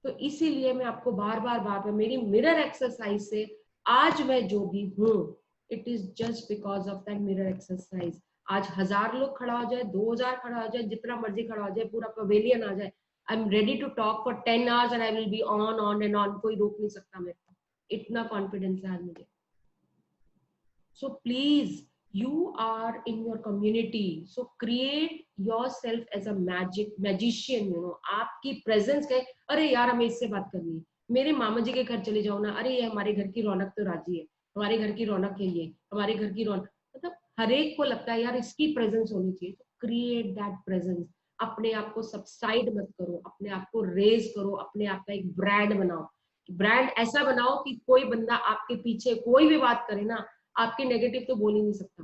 तो इसीलिए मैं आपको बार बार मेरी मिरर एक्सरसाइज से आज मैं जो भी हूं, it is just because of that mirror exercise. आज 1000 लोग खड़ा हो जाए, 2000 खड़ा हो जाए, जितना मर्जी खड़ा हो जाए, पूरा पवेलियन आ जाए, I am ready to talk for 10 hours and I will be on and on. कोई रोक नहीं सकता मेरे को, इतना कॉन्फिडेंस है आज मुझे। So please, you are in your community, so create yourself as a magician, you know। आपकी प्रेजेंस के, अरे यार हमें इससे बात करनी है, मेरे मामा जी के घर चले जाओ ना, अरे ये हमारे घर की रौनक तो राजी है, हमारे घर की रौनक है, ये हमारे घर की रौनक, मतलब हर एक को लगता है यार इसकी प्रेजेंस होनी चाहिए। तो क्रिएट दैट प्रेजेंस। अपने आप को सबसाइड मत करो, अपने आप को रेज करो, अपने आप का एक ब्रांड बनाओ। ब्रांड ऐसा बनाओ कि कोई बंदा आपके पीछे कोई भी बात करे ना, आपके नेगेटिव तो बोल ही नहीं सकता,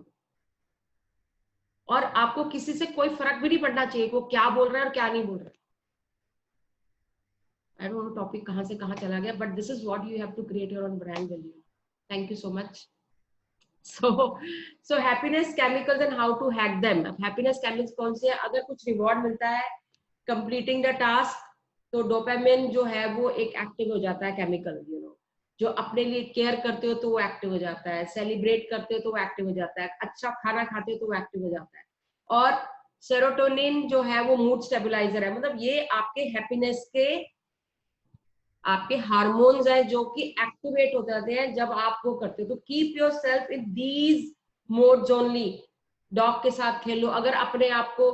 और आपको किसी से कोई फर्क भी नहीं पड़ना चाहिए वो क्या बोल रहा है और क्या नहीं बोल रहा है। आई डोंट नो टॉपिक कहां से कहां चला गया, but this is what you have to create your own brand value. Thank you so much. So happiness chemicals and how to hack them. Happiness chemicals कौन से है? अगर कुछ रिवॉर्ड मिलता है कंप्लीटिंग द टास्क, तो डोपामिन जो है वो एक एक्टिव हो जाता है केमिकल, यू नो। जो अपने लिए केयर करते हो तो वो एक्टिव हो जाता है, सेलिब्रेट करते हो तो वो एक्टिव हो जाता है, अच्छा खाना खाते हो तो वो एक्टिव हो जाता है। और सेरोटोनिन जो है वो मूड स्टेबलाइजर है, मतलब ये आपके हैप्पीनेस के आपके हार्मोन्स हैं जो कि एक्टिवेट हो जाते हैं जब आप वो करते हो। तो keep your self in these modes only. Dog के साथ खेलो, अगर अपने आप को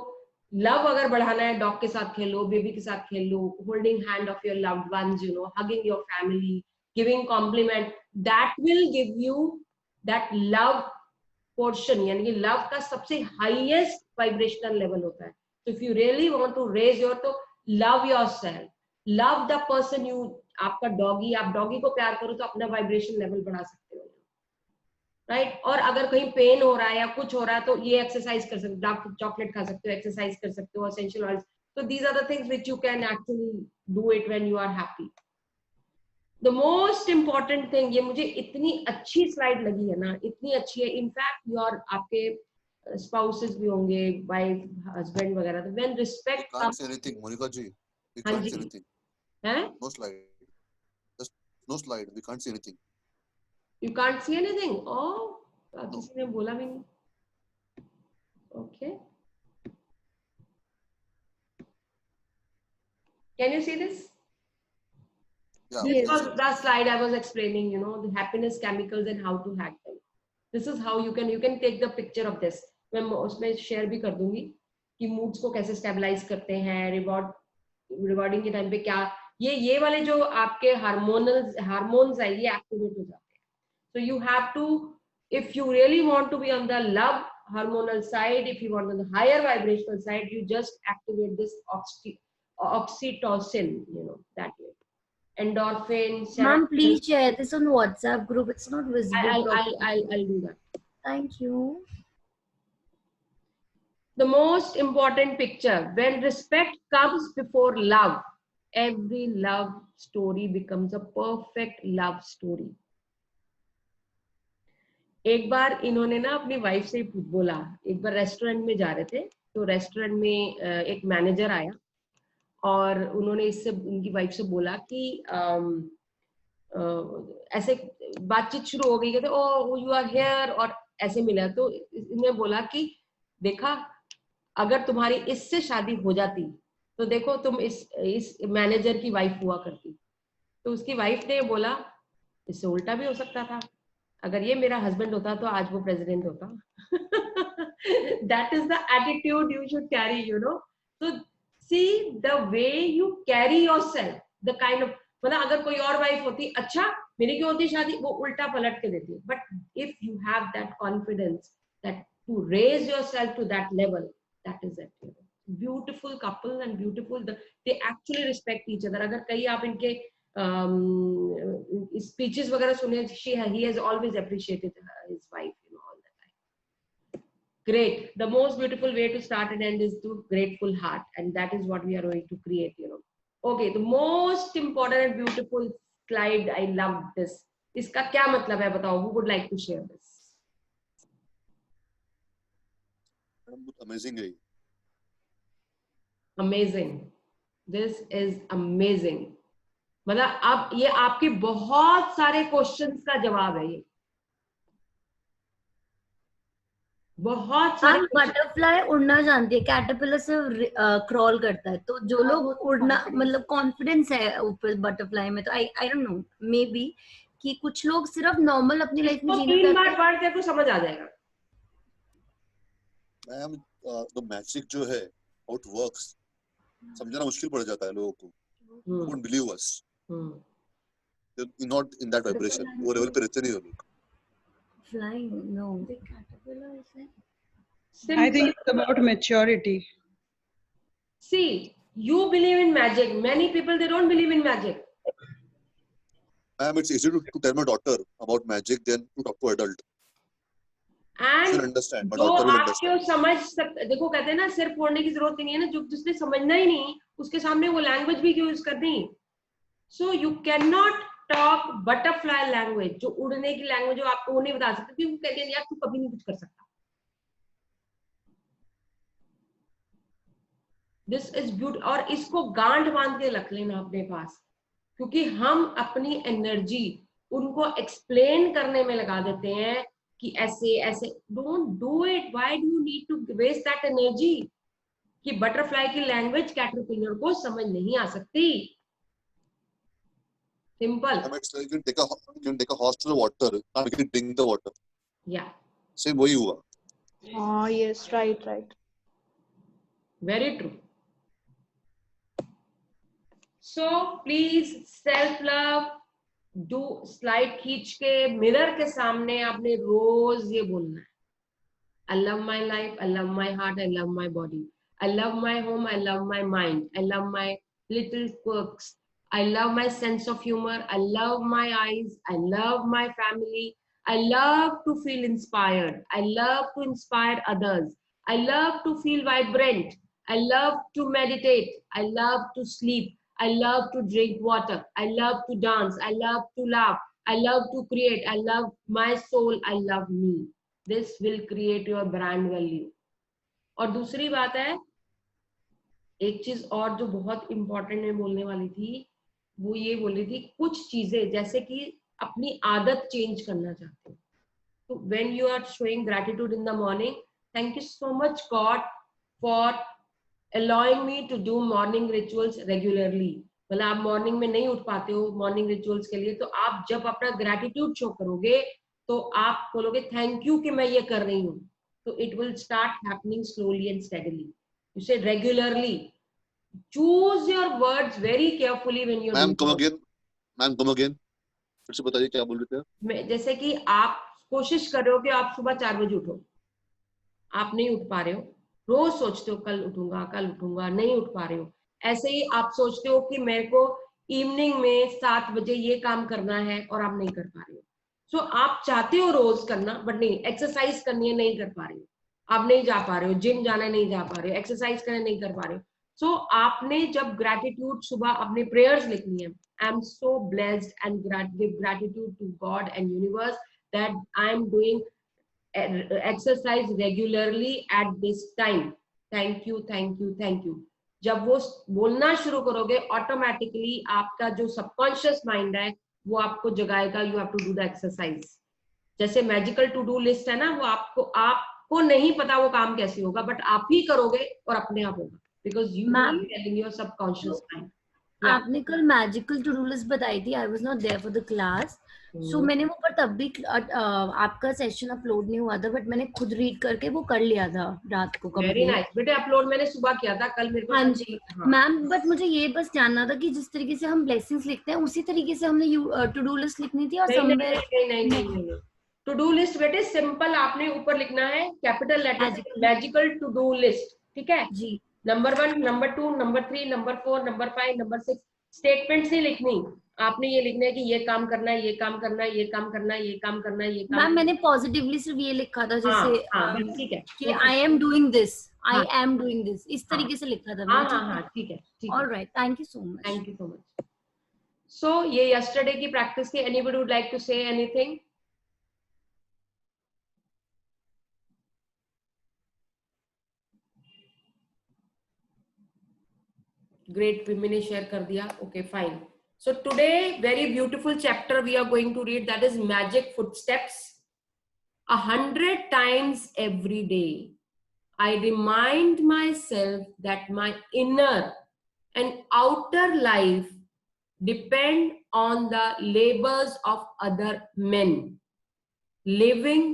लव अगर बढ़ाना है, डॉग के साथ खेलो, बेबी के साथ खेलो, holding hand of your loved ones, you know, hugging your family, giving compliment, that will give you that love portion, यानी कि love का सबसे highest vibrational level होता है. So if you really want to raise your, तो love yourself, love the person you, आपका doggy, आप doggy को प्यार करो तो अपना वाइब्रेशन लेवल बढ़ा सकते हो, राइट. और अगर कहीं पेन हो रहा है या कुछ हो रहा है तो ये एक्सरसाइज कर सकते हो, डार्क चॉकलेट खा सकते हो, एक्सरसाइज कर सकते हो, essential oils. So these are the things which you can actually do it when you are happy. The most important thing, ये मुझे इतनी अच्छी स्लाइड लगी है ना, इतनी अच्छी है. इनफैक्ट योर आपके spouses भी होंगे, वाइफ, हस्बैंड वगैरह, तो when respect comes, anything, Monica ji, we हाँ can't जी, see anything. हैं? No slide. Just no slide. We can't see anything. You can't see anything. Oh, किसी ने बोला भी नहीं. Okay. Can you see this? Yeah. This was the slide I was explaining, you know, the happiness chemicals and how to hack them. This is how you can take the picture of this. मैं उसमें share भी कर दूंगी कि moods को कैसे stabilize करते हैं, rewarding के time पे क्या, ये वाले जो आपके hormones है, ये activate हो जाते हैं. So you have to, if you really want to be on the love hormonal side, if you want on the higher vibrational side, you just activate this oxytocin, you know, that way. Endorphin. Ma'am, please share this on WhatsApp group. It's not visible. I'll do that. Thank you. The most important picture, when respect comes before love, every love story becomes a perfect love story. एक बार इन्होंने ना अपनी wife से बोला, एक बार restaurant में जा रहे थे, तो रेस्टोरेंट में एक मैनेजर आया और उन्होंने इससे उनकी वाइफ से बोला कि ऐसे बातचीत शुरू हो गई, कहते ओ यू आर हियर, और ऐसे मिला. तो इन्होंने बोला कि देखा, अगर तुम्हारी इससे शादी हो जाती तो देखो तुम इस मैनेजर की वाइफ हुआ करती. तो उसकी वाइफ ने बोला इससे उल्टा भी हो सकता था, अगर ये मेरा हस्बैंड होता तो आज वो प्रेसिडेंट होता. That is the attitude you should carry, you know. So see the way you carry yourself, the kind of, मतलब अगर कोई और वाइफ होती, अच्छा मेरी क्यों होती शादी, वो उल्टा पलट के देती. But if you have that confidence that to raise yourself to that level, that is it. You know. Beautiful couple and beautiful, they actually respect each other. अगर कहीं आप इनके speeches वगैरह सुने, he has always appreciated his wife, you know, all the time. Great. The most beautiful way to start and end is to grateful heart, and that is what we are going to create, you know. Okay, the most important and beautiful slide, I love this. इसका क्या मतलब है बताओ? Who would like to share this? Amazing. Amazing. This is amazing. मतलब अब ये आपके बहुत सारे क्वेश्चंस का जवाब है. ये बहुत सारे बटरफ्लाई उड़ना जानती है, कैटरपिलर से क्रॉल करता है. तो जो लोग उड़ना मतलब कॉन्फिडेंस है ऊपर बटरफ्लाई में, तो आई डोंट नो, मे बी कि कुछ लोग सिर्फ नॉर्मल अपनी लाइफ में जीना चाहते हैं. 3 बार पढ़ के तो समझ आ जाएगा. मैम द मैजिक जो है हाउ इट वर्क्स समझना मुश्किल पड़ जाता है लोगों को. Won't believe us. They're not in that vibration. वो लेवल पे रहते नहीं लोग. Flying, no. I think it's about maturity. See, you believe in magic. Many people, they don't believe in magic. Ma'am, it's easier to tell my daughter about magic than to talk to adult. And she'll understand, but daughter will understand. समझ सकते, देखो कहते हैं ना सिर्फ पढ़ने की जरूरत नहीं है ना, जो जिसने समझना ही नहीं उसके सामने वो लैंग्वेज भी क्यों यूज करनी. So you cannot talk butterfly language, जो उड़ने की लैंग्वेज जो आपको वो नहीं बता सकते, क्योंकि वो कहते हैं यार तू कभी नहीं कुछ कर सकता. This is beautiful. और इसको गांठ बांध के रख लेना अपने पास, क्योंकि हम अपनी एनर्जी उनको एक्सप्लेन करने में लगा देते हैं कि ऐसे ऐसे. Don't do it. Why do you need to waste that energy? कि बटरफ्लाई की लैंग्वेज कैटरपिलर को समझ नहीं आ सकती. Simple. You can take a horse to the water and you can drink the water. Yeah. Same वही हुआ. Oh yes, right. Very true. So please self love, do slide खींच के mirror के सामने आपने रोज ये बोलना है, I love my life, I love my heart, I love my body, I love my home, I love my mind, I love my little quirks, I love my sense of humor, I love my eyes, I love my family, I love to feel inspired, I love to inspire others, I love to feel vibrant, I love to meditate, I love to sleep, I love to drink water, I love to dance, I love to laugh, I love to create, I love my soul, I love me. This will create your brand value. और दूसरी बात है, एक चीज और जो बहुत important में बोलने वाली थी, वो ये बोल रही थी कुछ चीजें जैसे कि अपनी आदत चेंज करना चाहते हो, तो when you are showing gratitude in the morning, thank you so much God for allowing me to do morning rituals regularly. मतलब आप मॉर्निंग में नहीं उठ पाते हो मॉर्निंग रिचुअल्स के लिए, तो आप जब अपना ग्रेटिट्यूड शो करोगे तो आप बोलोगे थैंक यू कि मैं ये कर रही हूँ, तो it will start happening slowly and steadily. You say regularly choose your words very carefully when you. Ma'am come again फिर से बताइए क्या बोल रहे थे. जैसे कि आप कोशिश कर रहे हो कि आप सुबह 4 बजे उठो, आप नहीं उठ पा रहे हो, रोज सोचते हो कल उठूंगा, नहीं उठ पा रहे हो. ऐसे ही आप सोचते हो कि मेरे को इवनिंग में 7 बजे ये काम करना है और आप नहीं कर पा रहे हो. सो आप चाहते हो रोज करना, बट नहीं, एक्सरसाइज करनी है नहीं कर पा रहे हो, आप नहीं जा पा रहे हो, जिम जाना नहीं जा पा रहे हो, एक्सरसाइज करना नहीं कर पा रहे हो. सो आपने जब ग्रेटिट्यूड सुबह अपने प्रेयर्स लिखनी है, I am so blessed and give gratitude to God and universe that I am doing exercise regularly at this time, thank you, thank you, thank you. जब वो बोलना शुरू करोगे ऑटोमेटिकली आपका जो सबकॉन्शियस माइंड है वो आपको जगाएगा, you have to do the exercise. जैसे मैजिकल टू डू लिस्ट है ना, वो आपको नहीं पता वो काम कैसे होगा, बट आप ही करोगे और अपने आप होगा, because you are telling your subconscious mind. आपने कल मैजिकल टू डू लिस्ट बताई थी, I was not there for the class, so मैंने वो पर तब भी आपका सेशन अपलोड नहीं हुआ था, बट मैंने खुद रीड करके वो कर लिया था रात को. वेरी नाइस बेटे, अपलोड मैंने सुबह किया था, कल मेरे को. हाँ जी मैम, बट मुझे ये बस जानना था कि जिस तरीके से हम ब्लेसिंग्स लिखते हैं उसी तरीके से हमने टू डू लिस्ट लिखनी थी. और नहीं, टू डू लिस्ट बेटे सिंपल आपने ऊपर लिखना है capital letter magical to do list, ठीक है जी. Number 1, number 2, number 3, number 4, number 5, number 6. Statements नहीं लिखनी, आपने ये लिखना है कि ये काम करना है, ये काम करना है, ये काम करना है, ये काम करना है, ये काम. मैम मैंने पॉजिटिवली सिर्फ ये लिखा था जैसे ठीक है कि I am doing this, I am doing this, इस तरीके से लिखा था. हाँ ठीक है. Alright, thank you so much. Thank you so much. So ये यस्टरडे की प्रैक्टिस थी. Anybody would like to say anything? Great, women ने share कर दिया. Okay, fine. So today, very beautiful chapter we are going to read, that is Magic Footsteps. 100 times every day, I remind myself that my inner and outer life depend on the labors of other men, living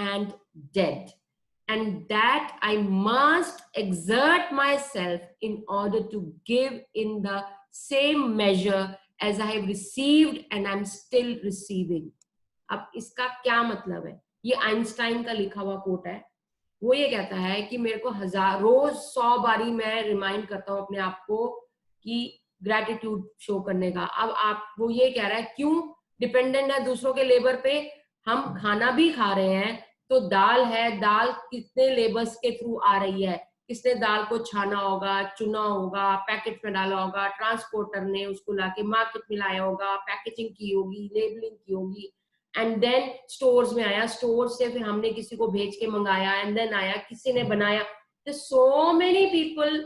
and dead, and that I must exert myself in order to give in the same measure as I have received and I'm still receiving. अब इसका क्या मतलब है? ये Einstein का लिखा हुआ coat है. वो ये कहता है कि मेरे को रोज 100 बारी मैं रिमाइंड करता हूँ अपने आप को कि ग्रेटिट्यूड शो करने का. अब वो ये कह रहा है क्यों डिपेंडेंट है दूसरों के लेबर पे. हम खाना भी खा रहे हैं तो दाल है, दाल कितने लेबर्स के थ्रू आ रही है, किसने दाल को छाना होगा, चुना होगा, पैकेट में डाला होगा, ट्रांसपोर्टर ने उसको लाके मार्केट में लाया होगा, पैकेजिंग की होगी, लेबलिंग की होगी, एंड देन स्टोर्स में आया, स्टोर से फिर हमने किसी को भेज के मंगाया, एंड देन आया, किसी ने बनाया. so many people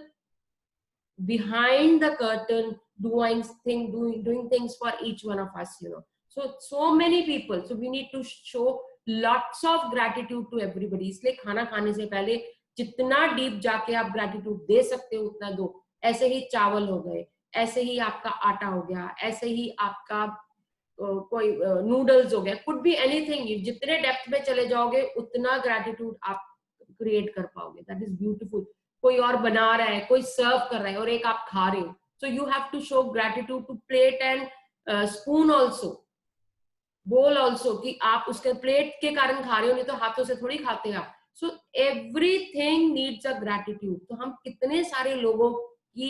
behind the curtain doing things for each one of us, you know. So many people, so we need to show lots of gratitude to everybody. इसलिए खाना खाने से पहले जितना डीप जाके आप ग्रेटिट्यूड दे सकते हो उतना दो. ऐसे ही चावल हो गए, ऐसे ही आपका आटा हो गया, ऐसे ही आपका कोई नूडल्स हो गया, कुड बी एनीथिंग. जितने डेप्थ में चले जाओगे उतना ग्रेटिट्यूड आप क्रिएट कर पाओगे. That is beautiful. कोई और बना रहा है, कोई सर्व कर रहा है और एक आप खा रहे हो, so you have to show gratitude to plate and spoon also. बोल ऑल्सो कि आप उसके प्लेट के कारण खा रहे हो, नहीं तो हाथों से थोड़ी खाते हैं आप. So everything needs a gratitude. तो हम कितने सारे लोगों की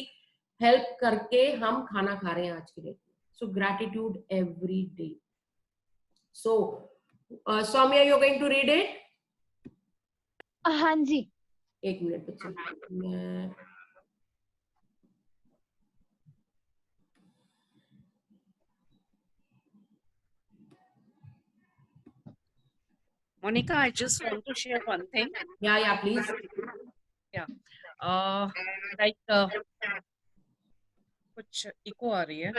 हेल्प करके हम खाना खा रहे हैं आज के डेट में. So gratitude every day. So Saumya, you are going to read it? हाँ जी. एक मिनट बच्चा, मैं Monica, I just want to share one thing. Yeah, please. Yeah. कुछ इको आ रही है.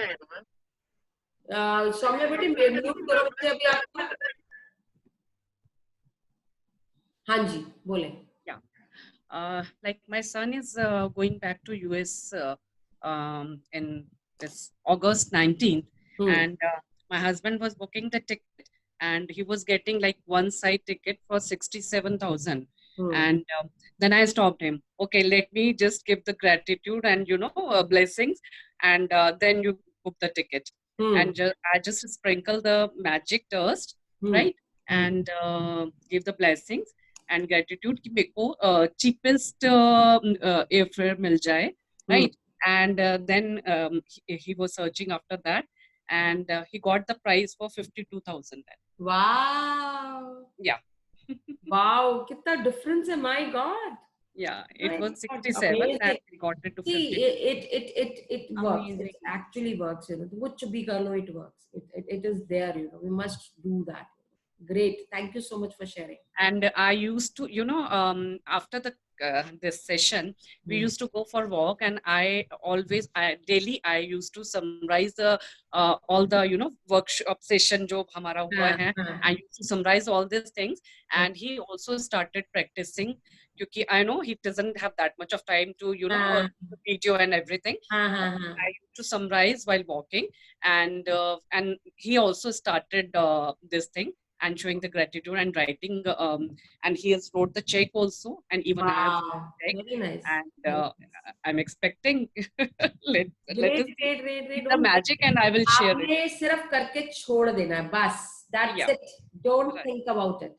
सौम्या बेटी म्यूट करो बच्चे अभी आपका. हाँ जी, बोले. Yeah. Like my son is going back to US in this August 19th, and my husband was booking the ticket, and he was getting like one side ticket for 67,000. And then I stopped him. Okay, let me just give the gratitude and blessings, and then you book the ticket. And I just sprinkle the magic dust, right, and give the blessings and gratitude कि मेरे को cheapest airfare मिल जाए, right? And then he was searching after that, and he got the price for 52,000. Wow. Yeah. Wow, कितना difference है, my God. Yeah, it was 67 and we got it to 50. See, it works. It actually works. कुछ भी कर लो, it works. It is there. We must do that. Great. Thank you so much for sharing. And I used to, after this session, we used to go for walk, and daily I used to summarize the all the workshop session जो हमारा हुआ है. I used to summarize all these things, and he also started practicing. Because I know he doesn't have that much of time to video and everything. I used to summarize while walking, and he also started this thing and showing the gratitude and writing, and he has wrote the check also, and even I have wrote the check. Very nice. And I'm expecting let us great. the magic, and I will share it. आपने सिर्फ करके छोड़ देना है बस. That's it. Don't think about it.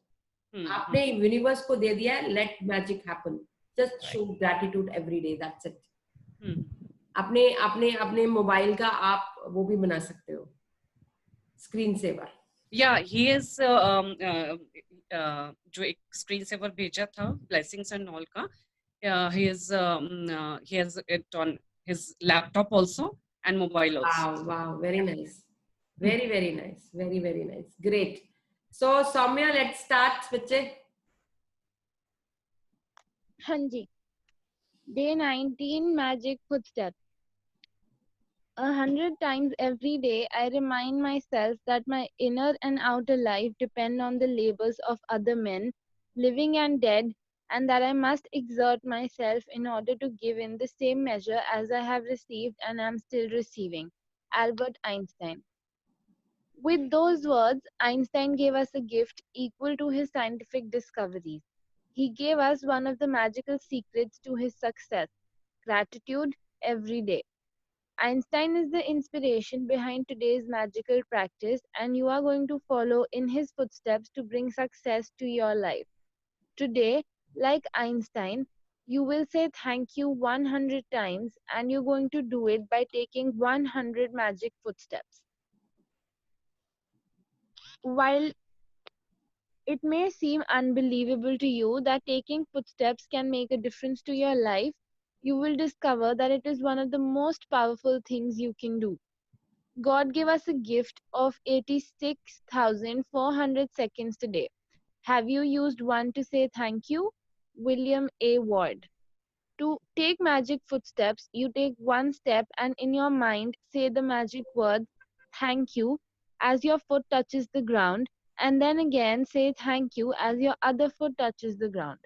आपने universe को दे दिया है. Let magic happen. Just show gratitude every day. That's it. अपने मोबाइल का आप वो भी बना सकते हो, screen saver. Yeah, he is जो एक स्क्रीन सेवर भेजा था blessings and all का, he has it on his laptop also and mobile also. Wow, very nice. Very nice. Very nice. Great. So Soumya, let's start with it. हाँ जी. Day 19, magic footsteps. 100 times every day, I remind myself that my inner and outer life depend on the labors of other men, living and dead, and that I must exert myself in order to give in the same measure as I have received and am still receiving. Albert Einstein. With those words, Einstein gave us a gift equal to his scientific discoveries. He gave us one of the magical secrets to his success: gratitude every day. Einstein is the inspiration behind today's magical practice, and you are going to follow in his footsteps to bring success to your life. Today, like Einstein, you will say thank you 100 times, and you're going to do it by taking 100 magic footsteps. While it may seem unbelievable to you that taking footsteps can make a difference to your life, you will discover that it is one of the most powerful things you can do. God gave us a gift of 86,400 seconds today. Have you used one to say thank you? William A. Ward. To take magic footsteps, you take one step and in your mind say the magic word thank you as your foot touches the ground, and then again say thank you as your other foot touches the ground.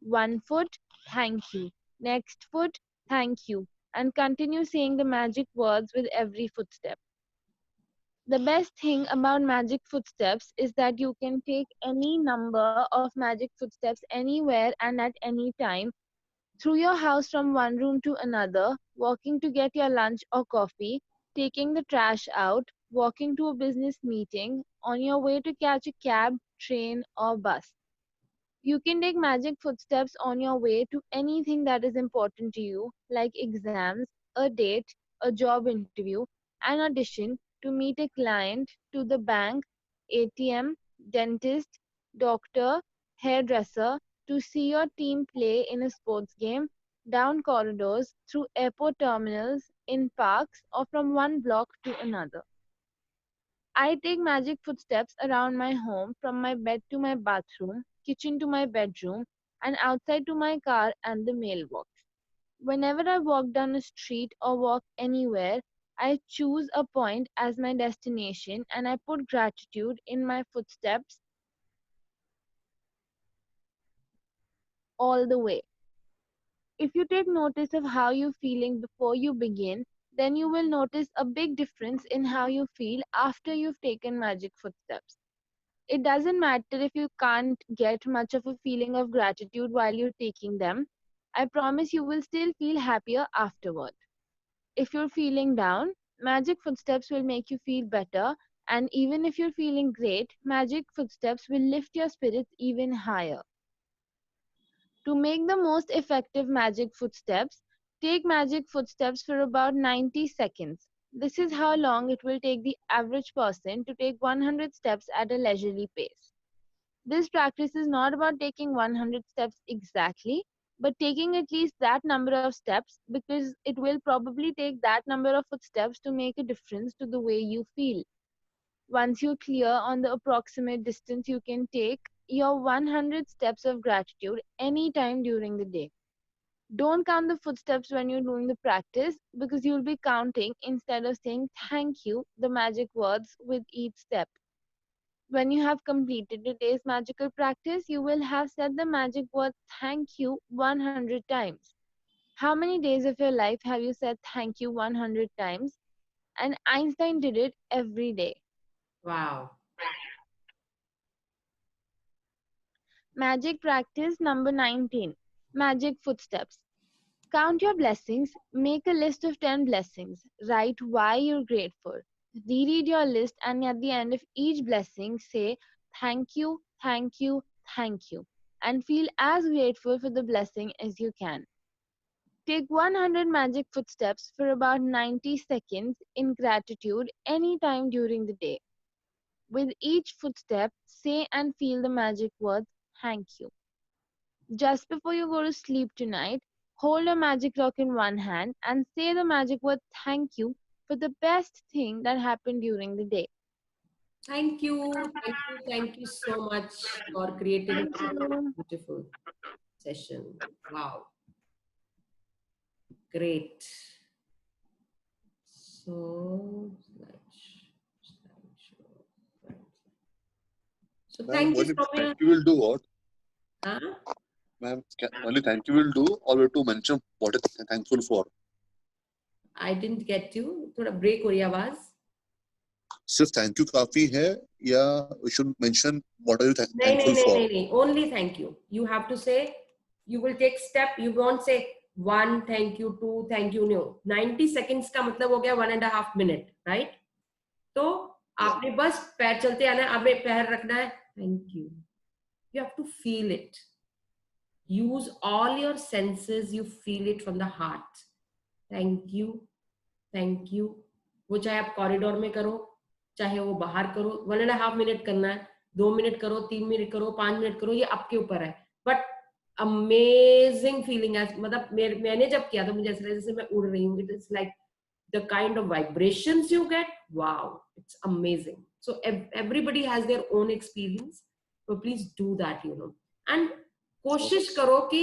One foot, thank you. Next foot, thank you. And continue saying the magic words with every footstep. The best thing about magic footsteps is that you can take any number of magic footsteps anywhere and at any time, through your house from one room to another, walking to get your lunch or coffee, taking the trash out, walking to a business meeting, on your way to catch a cab, train, or bus. You can take magic footsteps on your way to anything that is important to you, like exams, a date, a job interview, an audition, to meet a client, to the bank, ATM, dentist, doctor, hairdresser, to see your team play in a sports game, down corridors, through airport terminals, in parks, or from one block to another. I take magic footsteps around my home, from my bed to my bathroom, kitchen to my bedroom, and outside to my car and the mailbox. Whenever I walk down a street or walk anywhere, I choose a point as my destination and I put gratitude in my footsteps all the way. If you take notice of how you're feeling before you begin, then you will notice a big difference in how you feel after you've taken magic footsteps. It doesn't matter if you can't get much of a feeling of gratitude while you're taking them. I promise you will still feel happier afterward. If you're feeling down, magic footsteps will make you feel better. And even if you're feeling great, magic footsteps will lift your spirits even higher. To make the most effective magic footsteps, take magic footsteps for about 90 seconds. This is how long it will take the average person to take 100 steps at a leisurely pace. This practice is not about taking 100 steps exactly, but taking at least that number of steps, because it will probably take that number of footsteps to make a difference to the way you feel. Once you're clear on the approximate distance you can take your 100 steps of gratitude anytime during the day. Don't count the footsteps when you're doing the practice, because you'll be counting instead of saying thank you, the magic words with each step. When you have completed the day's magical practice, you will have said the magic word thank you 100 times. How many days of your life have you said thank you 100 times? And Einstein did it every day. Wow. Magic practice number 19. Magic footsteps. Count your blessings. Make a list of 10 blessings. Write why you're grateful. Reread your list, and at the end of each blessing, say thank you, thank you, thank you, and feel as grateful for the blessing as you can. Take 100 magic footsteps for about 90 seconds in gratitude anytime during the day. With each footstep, say and feel the magic words thank you. Just before you go to sleep tonight, hold a magic rock in one hand and say the magic word thank you for the best thing that happened during the day. Thank you. Thank you so much for creating such a beautiful session. Wow. Great. So, thank you, Soumya. Thank you will do what? Huh? Ma'am, only thank you will do, or we to mention what is thankful for? I didn't get you. थोड़ा break हो रही आवाज. सिर्फ thank you काफी है या we should mention what are you thankful for? नहीं. Only thank you. You have to say, you will take step. You won't say 1 thank you, 2 thank you. No. 90 seconds का मतलब हो गया 1.5 minute, right? तो आपने बस पैर चलते आना है, आपने पैर रखना है. Thank you. You have to feel it. Use all your senses. You feel it from the heart. Thank you. Thank you. वो चाहे आप कॉरिडोर में करो, चाहे वो बाहर करो. 1.5 minute करना है, 2 minute करो, 3 minute करो, 5 minute करो, ये आपके ऊपर है. बट अमेजिंग फीलिंग है. मतलब मैंने जब किया तो मुझे ऐसा लगा जैसे मैं उड़ रही हूँ. It is like the kind of vibrations you get. Wow, it's amazing. So everybody has their own experience, so please do that, and कोशिश करो कि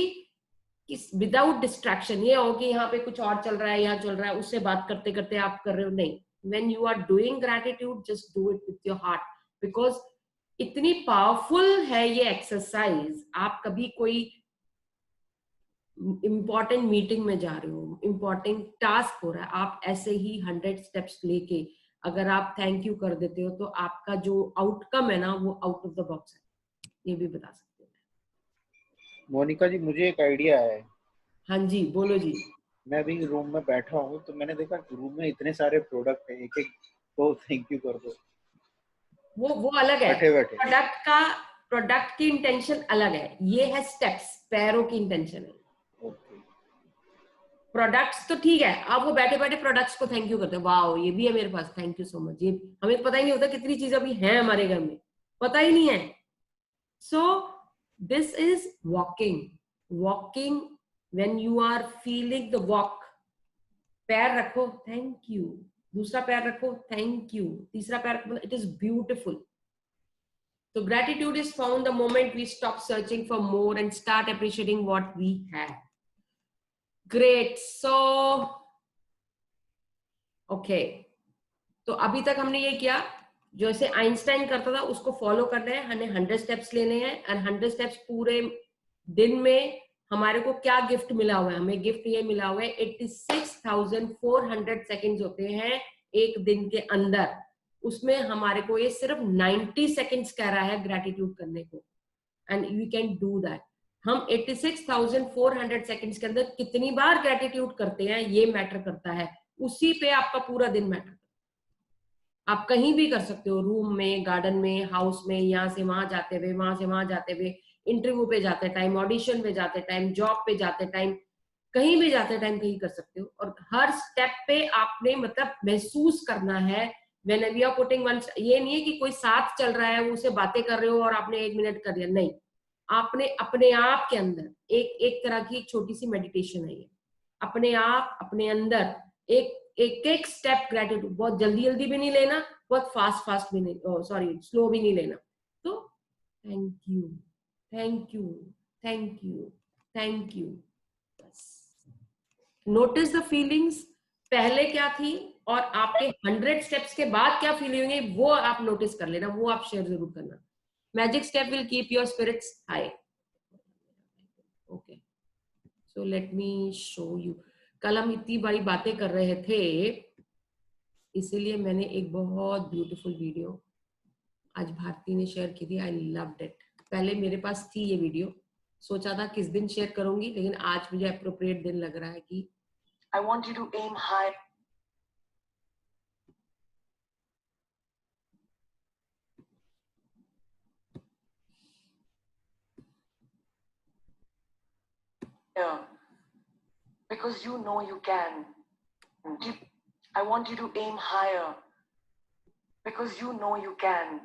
विदाउट डिस्ट्रैक्शन. ये हो कि यहाँ पे कुछ और चल रहा है, यहाँ चल रहा है, उससे बात करते करते आप कर रहे हो. नहीं, when you are doing gratitude, just do it with your heart, because इतनी पावरफुल है ये एक्सरसाइज. आप कभी कोई इम्पोर्टेंट मीटिंग में जा रहे हो, इम्पोर्टेंट टास्क हो रहा है, आप ऐसे ही 100 स्टेप्स लेके अगर आप थैंक यू कर देते हो तो आपका जो आउटकम है ना, वो आउट ऑफ द बॉक्स है. ये भी बता सकते हैं. मोनिका जी, मुझे एक आइडिया है. हाँ जी, बोलो जी. मैं अभी रूम में बैठा हूँ तो मैंने देखा रूम में इतने सारे प्रोडक्ट हैं, एक एक तो थैंक यू कर दो, वो अलग है। बैठे बैठे प्रोडक्ट की इंटेंशन अलग है, ये है स्टेप्स, पैरों की इंटेंशन है। प्रोडक्ट्स तो ठीक है, आप वो बैठे बैठे प्रोडक्ट्स को थैंक यू करते हैं, वाओ ये भी है मेरे पास, थैंक यू सो मच। ये हमें पता ही नहीं होता कितनी चीजें अभी हैं हमारे घर में, पता ही नहीं है। So this is walking when you are feeling the walk. पैर रखो, थैंक यू, दूसरा पैर रखो, थैंक यू, तीसरा पैर रखो, it is beautiful. So gratitude is found the moment we stop searching for more and start appreciating what we have. Great. So, okay. तो अभी तक हमने ये किया, जैसे आइंस्टाइन करता था उसको फॉलो करना है, हमें 100 स्टेप्स लेने हैं, और 100 स्टेप्स पूरे दिन में हमारे को क्या गिफ्ट मिला हुआ है, हमें गिफ्ट ये मिला हुआ है 86,400 सेकेंड्स होते हैं एक दिन के अंदर। उसमें हमारे को ये सिर्फ 90 सेकेंड्स कह रहा है ग्रेटिट्यूड करने को, and you can do that. हम 86,400 सेकेंड्स के अंदर कितनी बार ग्रेटिट्यूड करते हैं ये मैटर करता है, उसी पे आपका पूरा दिन मैटर करता है। आप कहीं भी कर सकते हो, रूम में, गार्डन में, हाउस में, यहाँ से वहां जाते हुए, वहां से वहां जाते हुए, इंटरव्यू पे जाते टाइम, ऑडिशन पे जाते टाइम, जॉब पे जाते टाइम, कहीं भी जाते टाइम कहीं कर सकते हो। और हर स्टेप पे आपने मतलब महसूस करना है when we are putting one, ये नहीं है कि कोई साथ चल रहा है वो उसे बातें कर रहे हो और आपने 1 मिनट कर दिया, नहीं, आपने अपने आप के अंदर एक तरह की एक छोटी सी मेडिटेशन है ये, अपने आप अपने अंदर एक स्टेप ग्रेटिट्यूड, बहुत जल्दी भी नहीं लेना, बहुत फास्ट भी नहीं, सॉरी स्लो भी नहीं लेना। तो thank you, thank you, thank you, thank you, बस। नोटिस द फीलिंग्स, पहले क्या थी और आपके 100 स्टेप्स के बाद क्या फीलिंग है वो आप नोटिस कर लेना, वो आप शेयर जरूर करना। Magic step will keep your spirits high. Okay, so let me show you. कल हम इतनी बड़ी बातें कर रहे थे, इसीलिए मैंने एक बहुत ब्यूटीफुल वीडियो आज भारती ने शेयर की थी, आई लव्ड इट। पहले मेरे पास थी ये वीडियो, सोचा था किस दिन शेयर करूंगी, लेकिन आज मुझे अप्रोप्रिएट दिन लग रहा है कि I want you to aim high. Yeah. Because you know you can. I want you to aim higher. Because you know you can.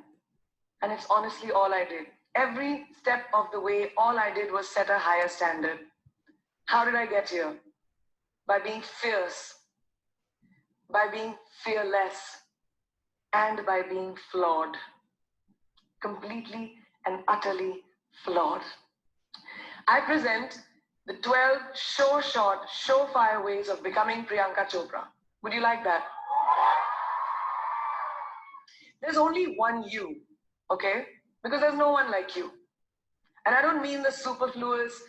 And it's honestly all I did. Every step of the way, all I did was set a higher standard. How did I get here? By being fierce, by being fearless, and by being flawed. Completely and utterly flawed. I present the 12 short, surefire ways of becoming Priyanka Chopra. Would you like that? There's only one you, okay? Because there's no one like you. And I don't mean the superfluous,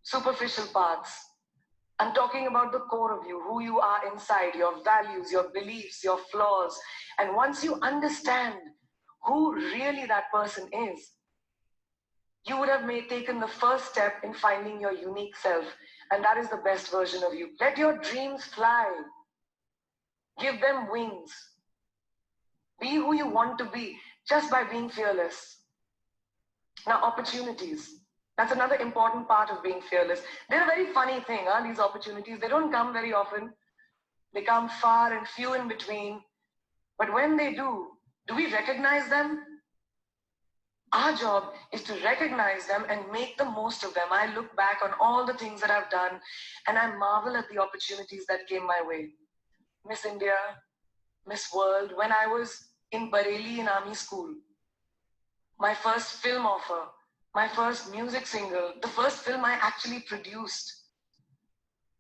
superficial parts. I'm talking about the core of you, who you are inside, your values, your beliefs, your flaws. And once you understand who really that person is, you would have taken the first step in finding your unique self. And that is the best version of you. Let your dreams fly. Give them wings. Be who you want to be just by being fearless. Now, opportunities. That's another important part of being fearless. They're a very funny thing, these opportunities. They don't come very often. They come far and few in between. But when they do we recognize them? Our job is to recognize them and make the most of them. I look back on all the things that I've done and I marvel at the opportunities that came my way. Miss India, Miss World, when I was in Bareilly in army school, my first film offer, my first music single, the first film I actually produced.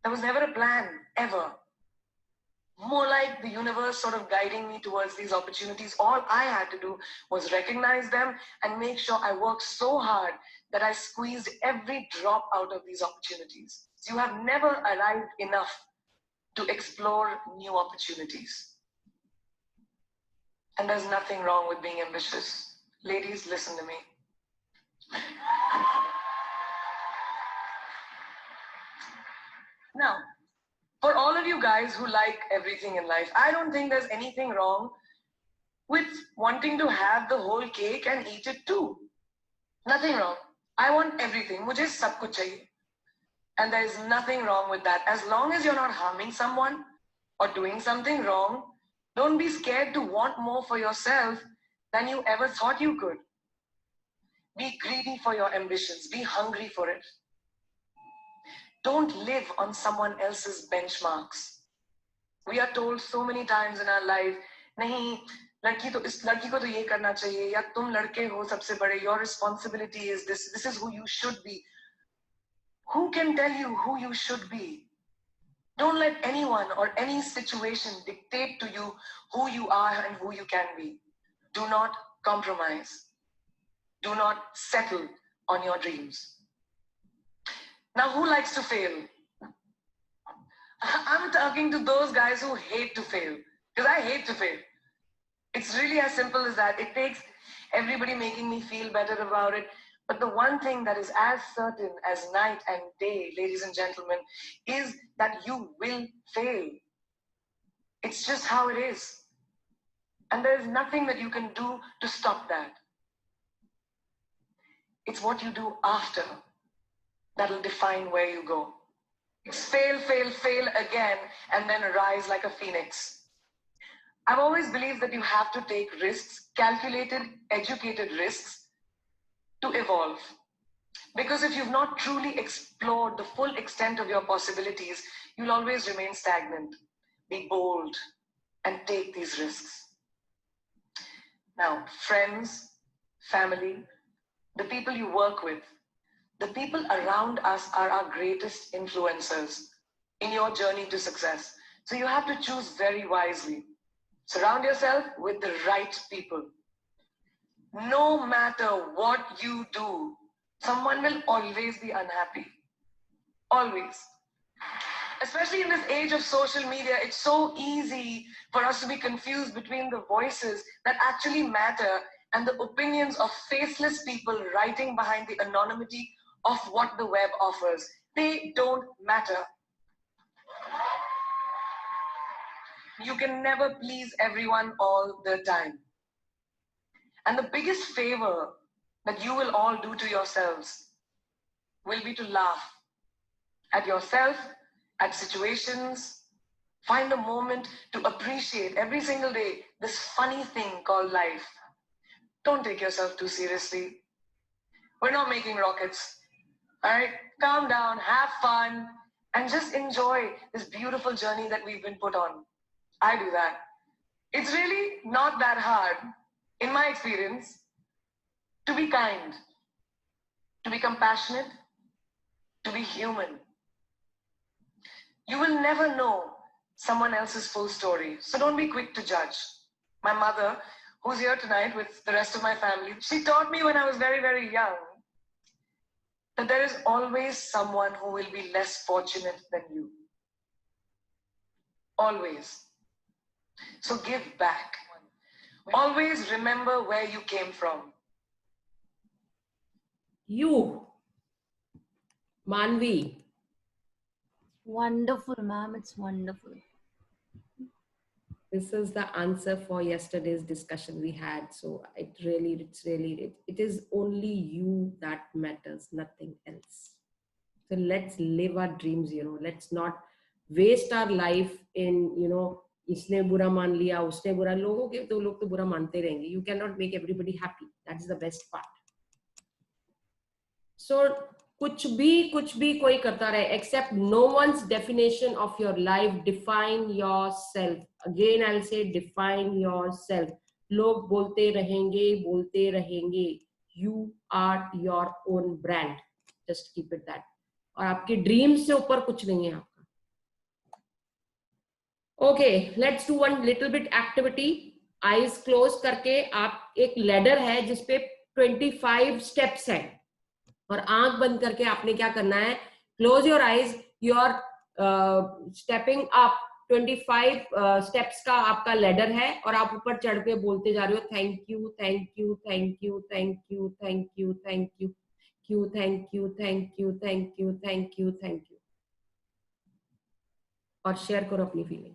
There was never a plan, ever. More like the universe sort of guiding me towards these opportunities. All I had to do was recognize them and make sure I worked so hard that I squeezed every drop out of these opportunities. So you have never arrived enough to explore new opportunities. And there's nothing wrong with being ambitious. Ladies, listen to me. Now, for all of you guys who like everything in life, I don't think there's anything wrong with wanting to have the whole cake and eat it too. Nothing wrong. I want everything. मुझे सब कुछ चाहिए. And there is nothing wrong with that. As long as you're not harming someone or doing something wrong, don't be scared to want more for yourself than you ever thought you could. Be greedy for your ambitions. Be hungry for it. Don't live on someone else's benchmarks. We are told so many times in our life, नहीं लड़की तो इस लड़की को तो ये करना चाहिए या तुम लड़के हो सबसे बड़े, your responsibility is this, this is who you should be. Who can tell you who you should be? Don't let anyone or any situation dictate to you who you are and who you can be. Do not compromise. Do not settle on your dreams. Now, who likes to fail? I'm talking to those guys who hate to fail, because I hate to fail. It's really as simple as that. It takes everybody making me feel better about it. But the one thing that is as certain as night and day, ladies and gentlemen, is that you will fail. It's just how it is. And there is nothing that you can do to stop that. It's what you do after that will define where you go. It's fail, fail, fail again, and then rise like a phoenix. I've always believed that you have to take risks, calculated, educated risks, to evolve. Because if you've not truly explored the full extent of your possibilities, you'll always remain stagnant. Be bold and take these risks. Now, friends, family, the people you work with, the people around us are our greatest influencers in your journey to success. So you have to choose very wisely. Surround yourself with the right people. No matter what you do, someone will always be unhappy. Always. Especially in this age of social media, it's so easy for us to be confused between the voices that actually matter and the opinions of faceless people writing behind the anonymity of what the web offers. They don't matter. You can never please everyone all the time. And the biggest favor that you will all do to yourselves will be to laugh at yourself, at situations. Find a moment to appreciate every single day this funny thing called life. Don't take yourself too seriously. We're not making rockets. All right? Calm down, have fun, and just enjoy this beautiful journey that we've been put on. I do that. It's really not that hard, in my experience, to be kind, to be compassionate, to be human. You will never know someone else's full story, so don't be quick to judge. My mother, who's here tonight with the rest of my family, she taught me when I was very, very young that there is always someone who will be less fortunate than you. Always. So give back. Always remember where you came from. You, Manvi. Wonderful, ma'am. It's wonderful. This is the answer for yesterday's discussion we had. So it is only you that matters, nothing else. So let's live our dreams, let's not waste our life in, इसने बुरा मान लिया, उसने बुरा, लोगों के तो लोग तो बुरा मानते रहेंगे. You cannot make everybody happy. That's the best part. So कुछ भी कोई करता रहे, except no one's definition of your life. Define yourself. Again, I'll say define yourself. लोग बोलते रहेंगे. You are your own brand. Just keep it that. और आपके dreams से ऊपर कुछ नहीं है आपका. Okay, let's do one little bit activity. Eyes close करके आप एक ladder है जिसपे 25 steps है. और आंख बंद करके आपने क्या करना है, close your eyes, you are stepping up 25 steps का आपका लेडर है और आप ऊपर चढ़ के बोलते जा रहे हो thank you thank you thank you thank you thank you thank you thank you thank you thank you thank you thank you, और शेयर करो अपनी feeling.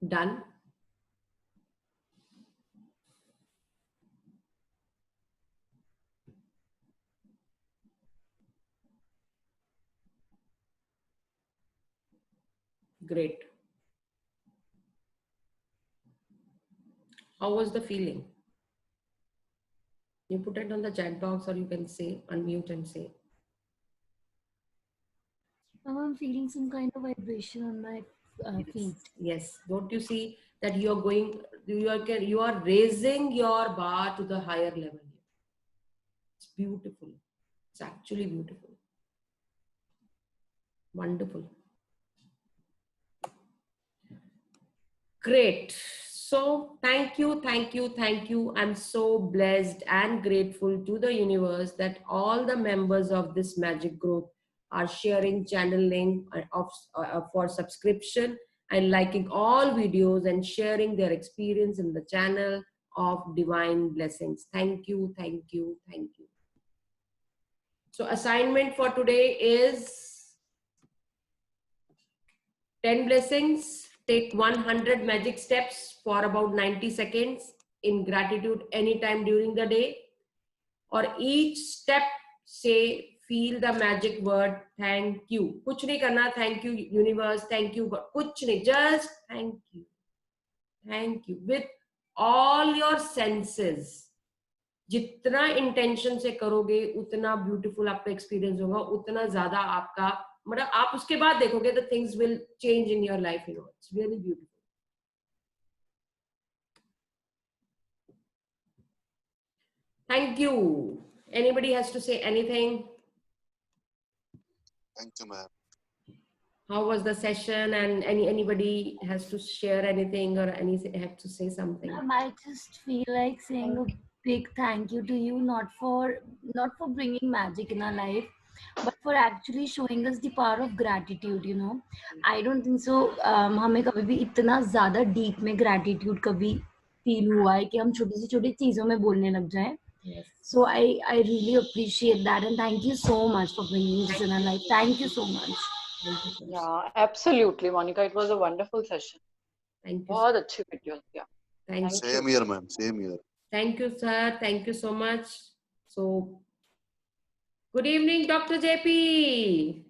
Done. Great. How was the feeling? You put it on the chat box, or you can say, unmute and say. Now I'm feeling some kind of vibration on my feet. Yes. Don't you see that you are going, you are raising your bar to the higher level? It's beautiful. It's actually beautiful. Wonderful. Great. So thank you, thank you, thank you. I'm so blessed and grateful to the universe that all the members of this Magic Growth are sharing channel link for subscription and liking all videos and sharing their experience in the channel of Divine Blessings. Thank you, thank you, thank you. So assignment for today is 10 blessings. Take 100 magic steps for about 90 seconds in gratitude anytime during the day. Or each step say, feel the magic word, thank you. Kuch nahi karna, thank you universe, thank you God. Kuch nahi, just thank you. Thank you. With all your senses. जितना intention से करोगे उतना beautiful आपका experience होगा, उतना ज्यादा आपका मतलब आप उसके बाद देखोगे the things will change in your life, you know. It's really beautiful. Thank you. Anybody has to say anything? Thank you, ma'am. How was the session? And anybody has to share anything or have to say something? I just feel like saying a big thank you to you, not for bringing magic in our life, but for actually showing us the power of gratitude, you know. I don't think so हमें कभी भी इतना ज़्यादा deep में gratitude कभी feel हुआ है कि हम छोटी सी छोटी चीज़ों में बोलने लग जाएं. Yes. So I really appreciate that, and thank you so much for bringing this in our life. Thank you so much. Yeah, absolutely, Monica. It was a wonderful session. Thank you. बहुत अच्छी video. Yeah. Thank you. Same here, ma'am. Same here. Thank you, sir. Thank you so much. So, good evening, Dr. JP.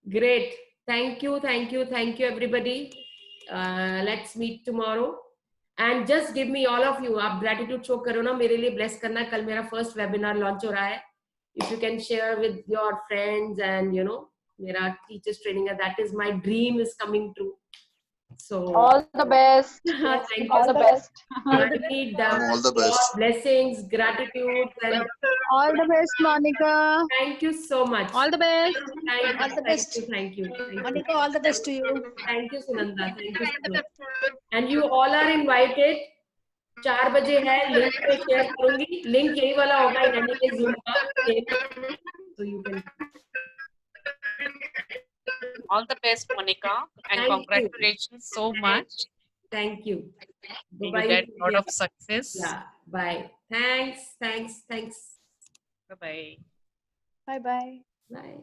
Great. Thank you, thank you, thank you, everybody. Let's meet tomorrow. And just give me all of you. आप gratitude show करो ना, मेरे लिए bless करना. कल मेरा first webinar launch हो रहा है. If you can share with your friends and you know, मेरा teachers training है. That is my dream is coming true. So all the best. Thank you. All the best. I need All the best. blessings, gratitude, and All the best, Monica. thank you so much. All the best. Thank you. Monica, all the best to you. Thank you, Sunanda. Thank you so much. And you all are invited. 4 बजे है, link पे share करूंगी. Link यही वाला होगा in any case Zoom का. So you can. All the best, Monica, and Thank congratulations so much. Thank you. You Bye-bye. get a lot of success. Yeah. Bye. Thanks. Bye-bye. Bye-bye. Bye.